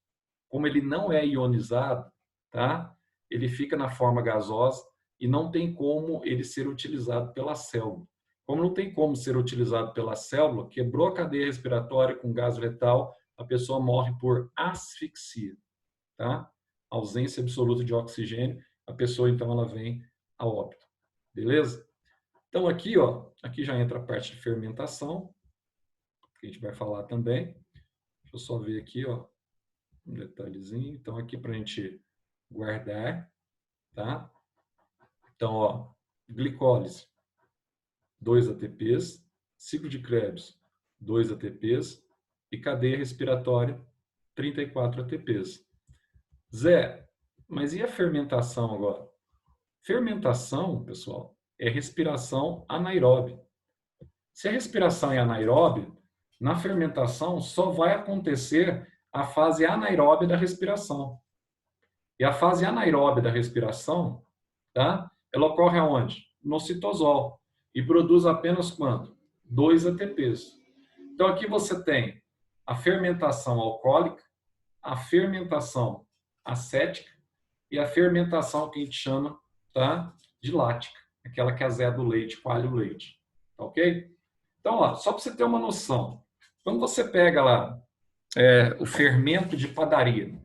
Como ele não é ionizado, tá? Ele fica na forma gasosa e não tem como ele ser utilizado pela célula. Como não tem como ser utilizado pela célula, quebrou a cadeia respiratória com gás letal, a pessoa morre por asfixia, tá? Ausência absoluta de oxigênio, a pessoa então ela vem a óbito. Beleza? Então aqui, ó, aqui já entra a parte de fermentação, que a gente vai falar também. Deixa eu só ver aqui, ó, um detalhezinho. Então aqui para a gente guardar, tá? Então, ó, glicólise, 2 ATPs, ciclo de Krebs, 2 ATPs e cadeia respiratória, 34 ATPs. Zé, mas e a fermentação agora? Fermentação, pessoal, é respiração anaeróbia. Se a respiração é anaeróbia, na fermentação só vai acontecer a fase anaeróbia da respiração. E a fase anaeróbia da respiração, tá? Ela ocorre aonde? No citosol. E produz apenas quanto? 2 ATPs. Então aqui você tem a fermentação alcoólica, a fermentação acética e a fermentação que a gente chama, tá, de lática, aquela que azeda o leite, coalha o leite. Tá ok? Então, ó, só para você ter uma noção, quando você pega lá o fermento de padaria,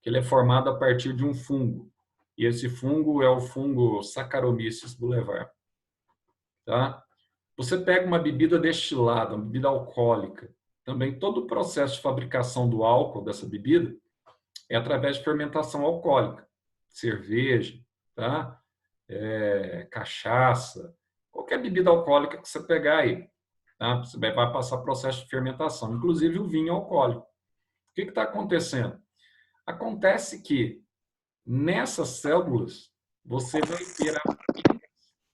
que ele é formado a partir de um fungo, e esse fungo é o fungo Saccharomyces boulevar, tá? Você pega uma bebida destilada, uma bebida alcoólica, também todo o processo de fabricação do álcool dessa bebida é através de fermentação alcoólica, cerveja, tá? Cachaça, qualquer bebida alcoólica que você pegar aí, tá? Você vai passar processo de fermentação, inclusive o vinho alcoólico. O que está acontecendo? Acontece que nessas células você vai ter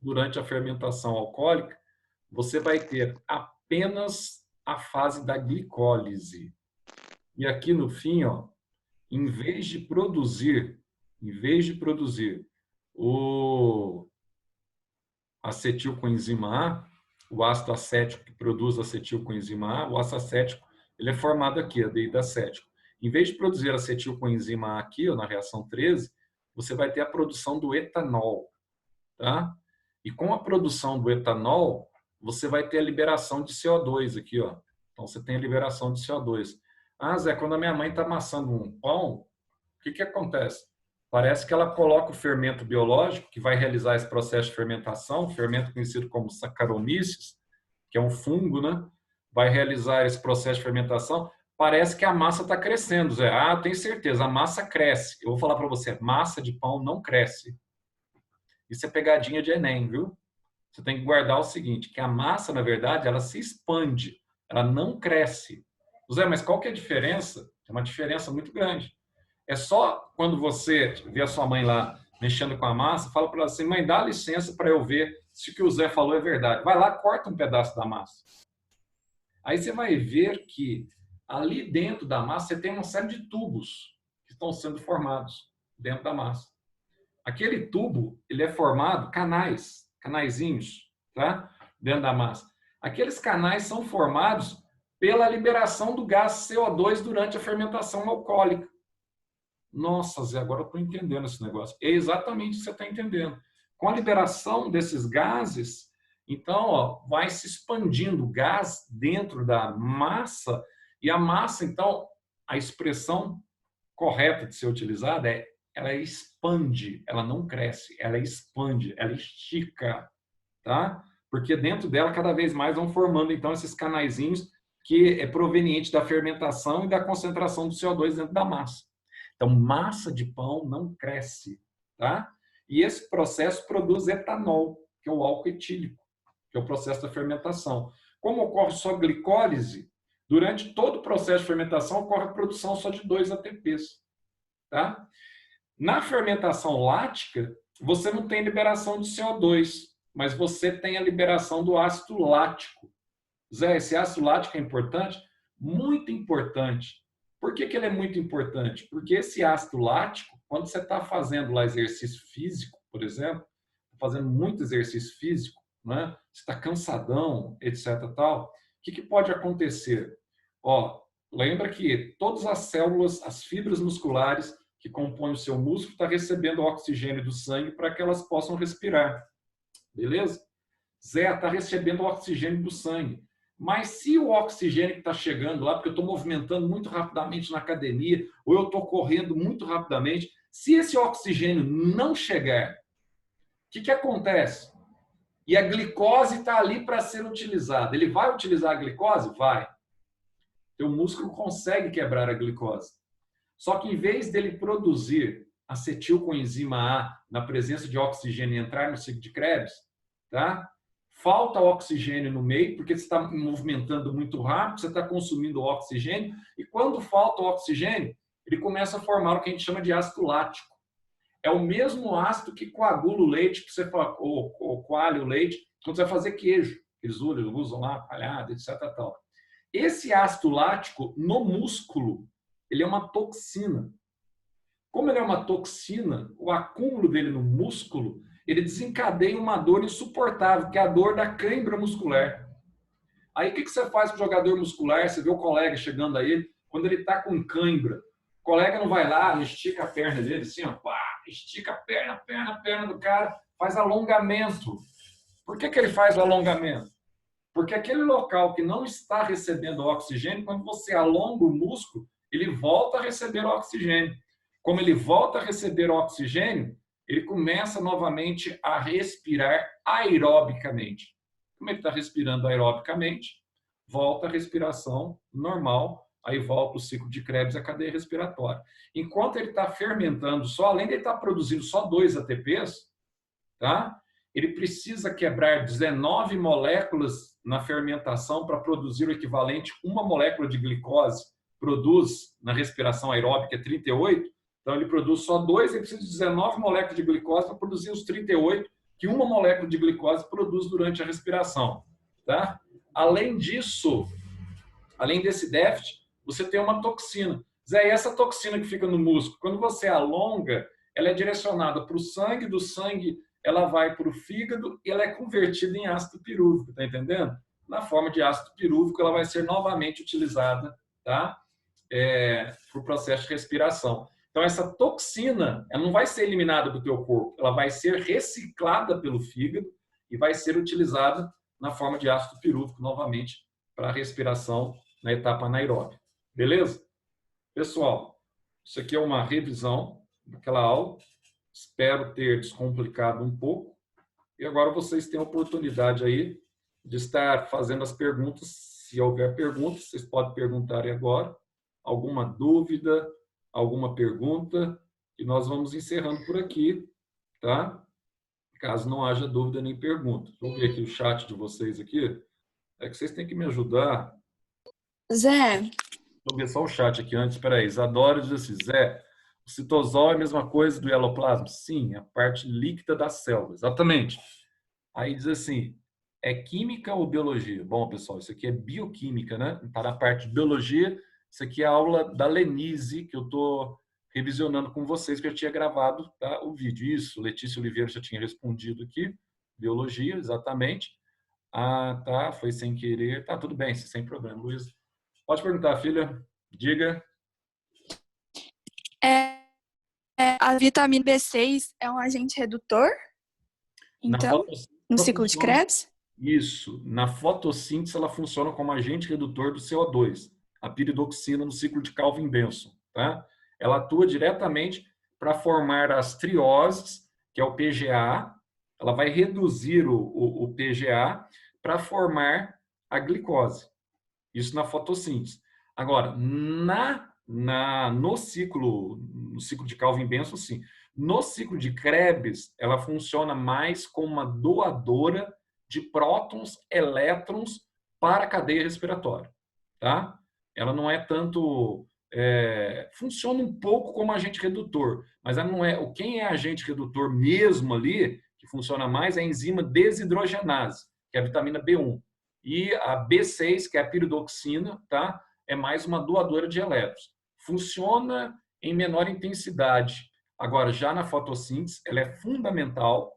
durante a fermentação alcoólica, você vai ter apenas a fase da glicólise. E aqui no fim, ó, em vez de produzir o acetilcoenzima A, o ácido acético que produz acetilcoenzima A, o ácido acético, ele é formado aqui, aldeído acético. Em vez de produzir acetilcoenzima A aqui, ó, na reação 13, você vai ter a produção do etanol, tá? E com a produção do etanol, você vai ter a liberação de CO2 aqui, ó. Então você tem a liberação de CO2. Ah, Zé, quando a minha mãe está amassando um pão, o que acontece? Parece que ela coloca o fermento biológico, que vai realizar esse processo de fermentação, fermento conhecido como Saccharomyces, que é um fungo, né? Vai realizar esse processo de fermentação. Parece que a massa está crescendo, Zé. Ah, tenho certeza, a massa cresce. Eu vou falar para você, massa de pão não cresce. Isso é pegadinha de Enem, viu? Você tem que guardar o seguinte, que a massa, na verdade, ela se expande, ela não cresce. Zé, mas qual que é a diferença? É uma diferença muito grande. É só quando você vê a sua mãe lá mexendo com a massa, fala para ela assim, mãe, dá licença para eu ver se o que o Zé falou é verdade. Vai lá, corta um pedaço da massa. Aí você vai ver que ali dentro da massa você tem uma série de tubos que estão sendo formados dentro da massa. Aquele tubo, ele é formado canaizinhos, tá? Dentro da massa. Aqueles canais são formados pela liberação do gás CO2 durante a fermentação alcoólica. Nossa, Zé, agora eu estou entendendo esse negócio. É exatamente o que você está entendendo. Com a liberação desses gases, então, ó, vai se expandindo o gás dentro da massa, e a massa, então, a expressão correta de ser utilizada é ela expande, ela não cresce, ela expande, ela estica, tá? Porque dentro dela cada vez mais vão formando então esses canaizinhos que é proveniente da fermentação e da concentração do CO2 dentro da massa. Então, massa de pão não cresce, tá? E esse processo produz etanol, que é o álcool etílico, que é o processo da fermentação. Como ocorre só glicólise, durante todo o processo de fermentação ocorre a produção só de 2 ATPs, tá? Na fermentação lática, você não tem liberação de CO2, mas você tem a liberação do ácido lático. Zé, esse ácido lático é importante? Muito importante. Por que ele é muito importante? Porque esse ácido lático, quando você está fazendo lá exercício físico, por exemplo, fazendo muito exercício físico, né? Você está cansadão, etc. Tal, o que pode acontecer? Ó, lembra que todas as células, as fibras musculares que compõem o seu músculo, estão recebendo oxigênio do sangue para que elas possam respirar. Beleza? Zé, está recebendo oxigênio do sangue. Mas se o oxigênio que está chegando lá, porque eu estou movimentando muito rapidamente na academia, ou eu estou correndo muito rapidamente, se esse oxigênio não chegar, o que acontece? E a glicose está ali para ser utilizada. Ele vai utilizar a glicose? Vai. Teu músculo consegue quebrar a glicose. Só que em vez dele produzir acetilcoenzima A na presença de oxigênio e entrar no ciclo de Krebs, tá? Falta oxigênio no meio, porque você está movimentando muito rápido, você está consumindo oxigênio, e quando falta o oxigênio, ele começa a formar o que a gente chama de ácido lático. É o mesmo ácido que coagula o leite, ou coalha o leite, quando você vai fazer queijo. Eles usam lá, palhada, etc. Tal. Esse ácido lático, no músculo, ele é uma toxina. Como ele é uma toxina, o acúmulo dele no músculo, ele desencadeia uma dor insuportável, que é a dor da cãibra muscular. Aí o que você faz com o jogador muscular? Você vê o colega chegando a ele, quando ele está com cãibra. O colega não vai lá, não estica a perna dele assim, ó, pá, estica a perna do cara, faz alongamento. Por que ele faz o alongamento? Porque aquele local que não está recebendo oxigênio, quando você alonga o músculo, ele volta a receber oxigênio. Como ele volta a receber oxigênio, ele começa novamente a respirar aerobicamente. Como ele está respirando aerobicamente, volta a respiração normal, aí volta o ciclo de Krebs e a cadeia respiratória. Enquanto ele está fermentando só, além de ele estar produzindo só 2 ATPs, tá? Ele precisa quebrar 19 moléculas na fermentação para produzir o equivalente a uma molécula de glicose produz na respiração aeróbica 38. Então, ele produz só 2, ele precisa de 19 moléculas de glicose para produzir os 38 que uma molécula de glicose produz durante a respiração. Tá? Além disso, além desse déficit, você tem uma toxina. Zé, e essa toxina que fica no músculo, quando você alonga, ela é direcionada para o sangue, do sangue ela vai para o fígado e ela é convertida em ácido pirúvico, tá entendendo? Na forma de ácido pirúvico, ela vai ser novamente utilizada, tá? Para o processo de respiração. Então, essa toxina, ela não vai ser eliminada do teu corpo, ela vai ser reciclada pelo fígado e vai ser utilizada na forma de ácido pirúvico novamente para a respiração na etapa anaeróbica. Beleza? Pessoal, isso aqui é uma revisão daquela aula. Espero ter descomplicado um pouco. E agora vocês têm a oportunidade aí de estar fazendo as perguntas. Se houver perguntas, vocês podem perguntar agora. Alguma dúvida, alguma pergunta, e nós vamos encerrando por aqui, tá? Caso não haja dúvida nem pergunta. Deixa eu ver aqui o chat de vocês aqui. É que vocês têm que me ajudar. Zé, Deixa eu ver só o chat aqui antes. Espera aí. Isadora diz assim, Zé, o citosol é a mesma coisa do hieloplasma? Sim, a parte líquida da célula. Exatamente. Aí diz assim, é química ou biologia? Bom, pessoal, isso aqui é bioquímica, né? Está na parte de biologia. Isso aqui é a aula da Lenise, que eu estou revisionando com vocês, que eu tinha gravado, tá, o vídeo. Isso, Letícia Oliveira já tinha respondido aqui. Biologia, exatamente. Ah, tá, foi sem querer. Tá, tudo bem, sem problema, Luiz. Pode perguntar, filha. Diga. a vitamina B6 é um agente redutor? Na Então, fotossíntese, no ela ciclo de funciona. Krebs? Isso. Na fotossíntese, ela funciona como agente redutor do CO2, a piridoxina no ciclo de Calvin-Benson, tá? Ela atua diretamente para formar as trioses, que é o PGA. Ela vai reduzir o PGA para formar a glicose. Isso na fotossíntese. Agora, no ciclo de Calvin-Benson, sim. No ciclo de Krebs, ela funciona mais como uma doadora de prótons, elétrons para a cadeia respiratória, tá? Ela não é tanto funciona um pouco como agente redutor, mas ela não é. Quem é agente redutor mesmo ali, que funciona mais, é a enzima desidrogenase, que é a vitamina B1. E a B6, que é a piridoxina, tá? É mais uma doadora de elétrons. Funciona em menor intensidade. Agora, já na fotossíntese, ela é fundamental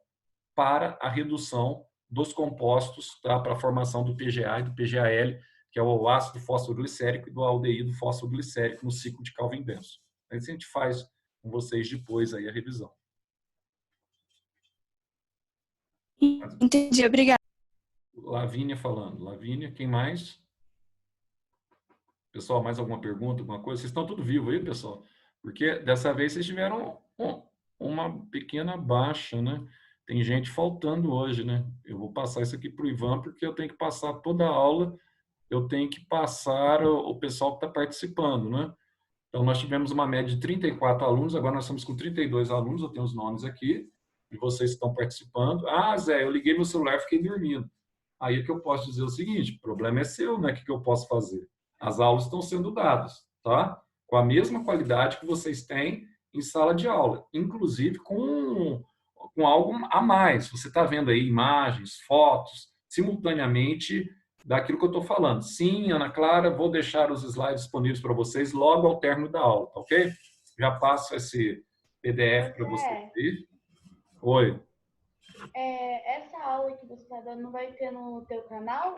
para a redução dos compostos, tá? Para a formação do PGA e do PGAL, que é o ácido fosfoglicérico, e do aldeído fosfoglicérico no ciclo de Calvin-Benson. Isso a gente faz com vocês depois aí a revisão. Entendi, obrigada. Lavínia falando. Lavínia, quem mais? Pessoal, mais alguma pergunta, alguma coisa? Vocês estão tudo vivo aí, pessoal? Porque dessa vez vocês tiveram uma pequena baixa, né? Tem gente faltando hoje, né? Eu vou passar isso aqui para o Ivan, porque eu tenho que passar toda a aula, eu tenho que passar o pessoal que está participando, né? Então, nós tivemos uma média de 34 alunos, agora nós estamos com 32 alunos, eu tenho os nomes aqui, e vocês estão participando. Ah, Zé, eu liguei meu celular e fiquei dormindo. Aí o que eu posso dizer é o seguinte, o problema é seu, né? O que eu posso fazer? As aulas estão sendo dadas, tá? Com a mesma qualidade que vocês têm em sala de aula, inclusive com algo a mais. Você está vendo aí imagens, fotos, simultaneamente daquilo que eu estou falando. Sim, Ana Clara, vou deixar os slides disponíveis para vocês logo ao término da aula, tá ok? Já passo esse PDF para vocês. Oi. Essa aula que você está dando não vai ter no teu canal?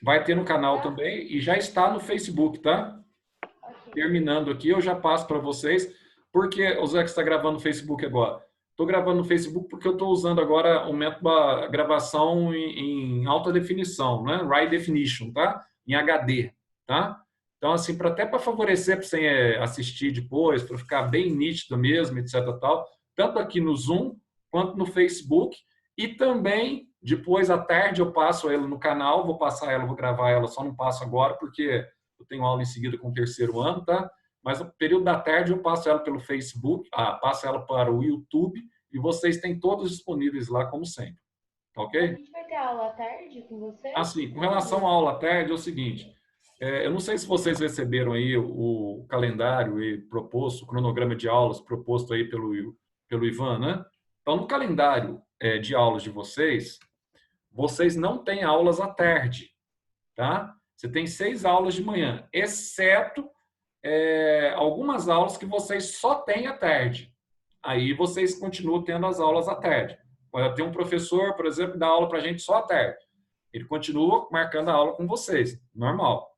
Vai ter no canal também e já está no Facebook, tá? Okay. Terminando aqui, eu já passo para vocês. Por que o Zé está gravando no Facebook agora? Estou gravando no Facebook porque eu estou usando agora o método da gravação em alta definição, né? High Definition, tá? Em HD, tá? Então, assim, até para favorecer para você assistir depois, para ficar bem nítido mesmo, etc. tal, tanto aqui no Zoom quanto no Facebook. E também, depois à tarde, eu passo ela no canal, vou passar ela, vou gravar ela, só não passo agora porque eu tenho aula em seguida com o terceiro ano, tá? Mas no período da tarde eu passo ela pelo Facebook, passo ela para o YouTube e vocês têm todos disponíveis lá, como sempre. Ok? A gente vai ter aula à tarde com você? Sim. Com relação à aula à tarde, é o seguinte, eu não sei se vocês receberam aí o calendário proposto, o cronograma de aulas proposto aí pelo Ivan, né? Então, no calendário de aulas de vocês não têm aulas à tarde, tá? Você tem 6 aulas de manhã, exceto algumas aulas que vocês só têm à tarde. Aí vocês continuam tendo as aulas à tarde. Tem um professor, por exemplo, que dá aula para a gente só à tarde. Ele continua marcando a aula com vocês, normal.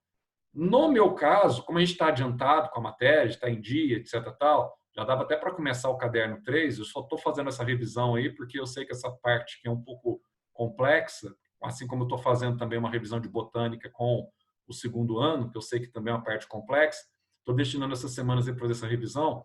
No meu caso, como a gente está adiantado com a matéria, está em dia, etc. tal, já dava até para começar o caderno 3, eu só estou fazendo essa revisão aí, porque eu sei que essa parte que é um pouco complexa, assim como eu estou fazendo também uma revisão de botânica com o segundo ano, que eu sei que também é uma parte complexa, estou destinando essas semanas para fazer essa revisão.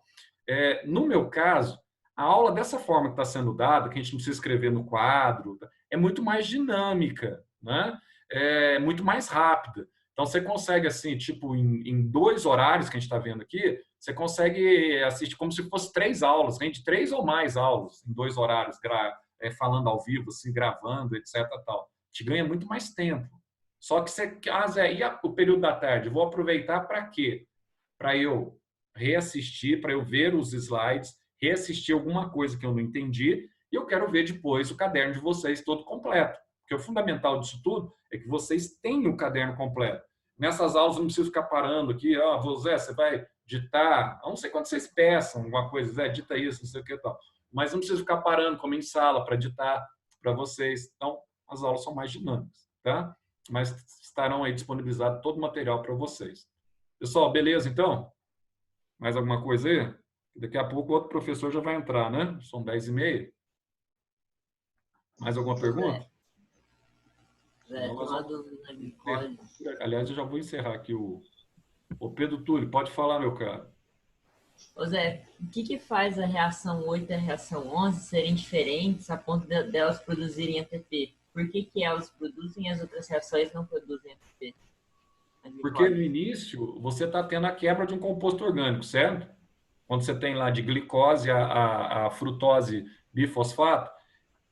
No meu caso, a aula dessa forma que está sendo dada, que a gente não precisa escrever no quadro, é muito mais dinâmica. né? É muito mais rápida. Então, você consegue, assim, tipo, em 2 horários que a gente está vendo aqui, você consegue assistir como se fosse 3 aulas, rende 3 ou mais aulas em 2 horários, falando ao vivo, assim, gravando, etc. Tal. Te ganha muito mais tempo. Só que você, Zé, e o período da tarde? Vou aproveitar para quê? Para eu reassistir, para eu ver os slides, reassistir alguma coisa que eu não entendi, e eu quero ver depois o caderno de vocês todo completo. Porque o fundamental disso tudo é que vocês tenham o caderno completo. Nessas aulas eu não preciso ficar parando aqui, Zé, você vai ditar, eu não sei quando vocês peçam alguma coisa, Zé, dita isso, não sei o que e tal. Mas não preciso ficar parando, como em sala, para ditar para vocês. Então, as aulas são mais dinâmicas, tá? Mas estarão aí disponibilizado todo o material para vocês. Pessoal, beleza, então? Mais alguma coisa aí? Daqui a pouco o outro professor já vai entrar, né? São 10h30. Mais alguma pergunta? Zé, tem uma dúvida na glicose. Aliás, eu já vou encerrar aqui o Pedro Túlio. Pode falar, meu cara. Ô Zé, o que faz a reação 8 e a reação 11 serem diferentes a ponto delas produzirem ATP? Por que elas produzem e as outras reações não produzem ATP? Porque no início você está tendo a quebra de um composto orgânico, certo? Quando você tem lá de glicose a frutose bifosfato,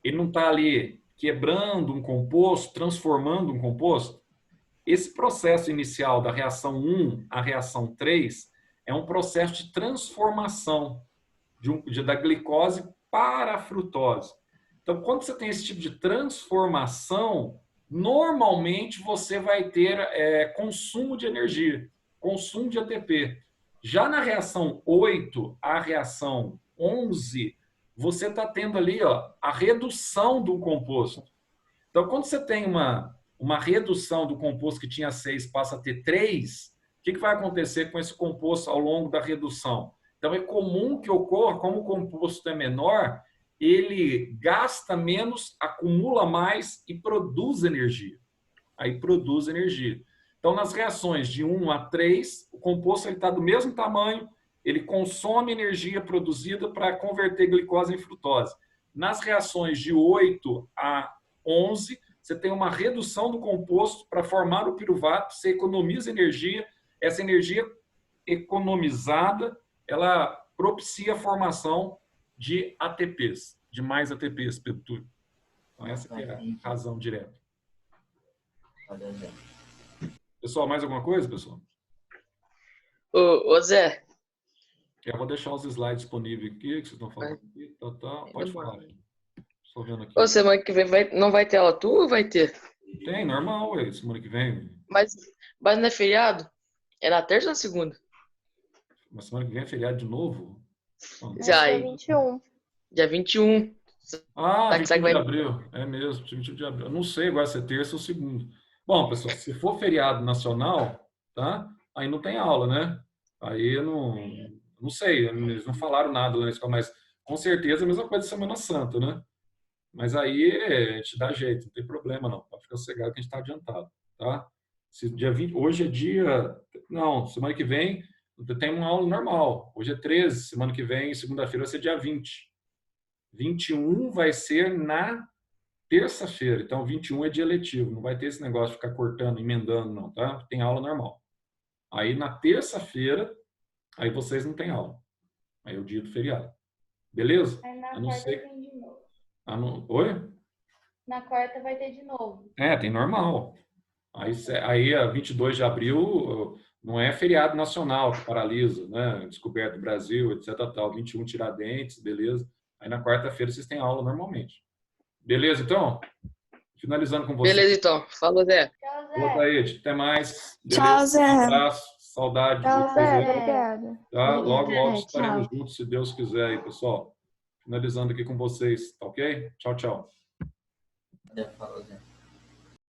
ele não está ali quebrando um composto, transformando um composto. Esse processo inicial da reação 1 à reação 3 é um processo de transformação da glicose para a frutose. Então, quando você tem esse tipo de transformação, normalmente você vai ter consumo de energia, consumo de ATP. Já na reação 8 à reação 11, você está tendo ali a redução do composto. Então, quando você tem uma redução do composto que tinha 6, passa a ter 3, o que vai acontecer com esse composto ao longo da redução? Então, é comum que ocorra, como o composto é menor, ele gasta menos, acumula mais e produz energia. Aí produz energia. Então, nas reações de 1 a 3, o composto está do mesmo tamanho, ele consome energia produzida para converter glicose em frutose. Nas reações de 8 a 11, você tem uma redução do composto para formar o piruvato, você economiza energia, essa energia economizada, ela propicia a formação de ATPs, de mais ATPs, Pedro Túlio. Então, essa é a razão direta. Pessoal, mais alguma coisa, pessoal? Ô Zé. Eu vou deixar os slides disponíveis aqui, que vocês estão falando aqui. Pode falar. Estou vendo aqui. Ô, semana que vem não vai ter aula tua ou vai ter? Tem, normal, semana que vem. Mas não é feriado? É na terça ou na segunda? Mas semana que vem é feriado de novo? Já Dia aí. 21. Dia 21. Ah, Tá, 21 de abril. É mesmo, 21 de abril. Eu não sei agora se é terça ou segunda. Bom, pessoal, se for feriado nacional, tá? Aí não tem aula, né? Aí eu não sei, eles não falaram nada lá na escola, mas com certeza é a mesma coisa de Semana Santa, né? Mas aí a gente dá jeito, não tem problema não. Pode ficar sossegado que a gente está adiantado, tá? Se dia 20, hoje é dia... Não, semana que vem tem uma aula normal. Hoje é 13, semana que vem, segunda-feira, vai ser dia 20. 21 vai ser na terça-feira. Então, 21 é dia letivo. Não vai ter esse negócio de ficar cortando, emendando, não, tá? Tem aula normal. Aí, na terça-feira, aí vocês não têm aula. Aí é o dia do feriado. Beleza? Aí na Eu não quarta sei. tem de novo. Oi? Na quarta vai ter de novo. Tem normal. Aí, a 22 de abril não é feriado nacional que paralisa, né? Descoberto do Brasil, etc. Tal. 21 Tiradentes, beleza. Aí na quarta-feira vocês têm aula normalmente. Beleza, então? Finalizando com você. Beleza, então. Falou, Zé. Tchau, Boa, Zé. Taíde. Até mais. Beleza? Tchau, Zé. Um abraço. Saudade de Tchau, vocês Zé. aí. Obrigada. Tá? Logo, logo É, estaremos tchau. juntos, se Deus quiser aí, pessoal. Finalizando aqui com vocês, tá ok? Tchau, tchau. Falou, Zé.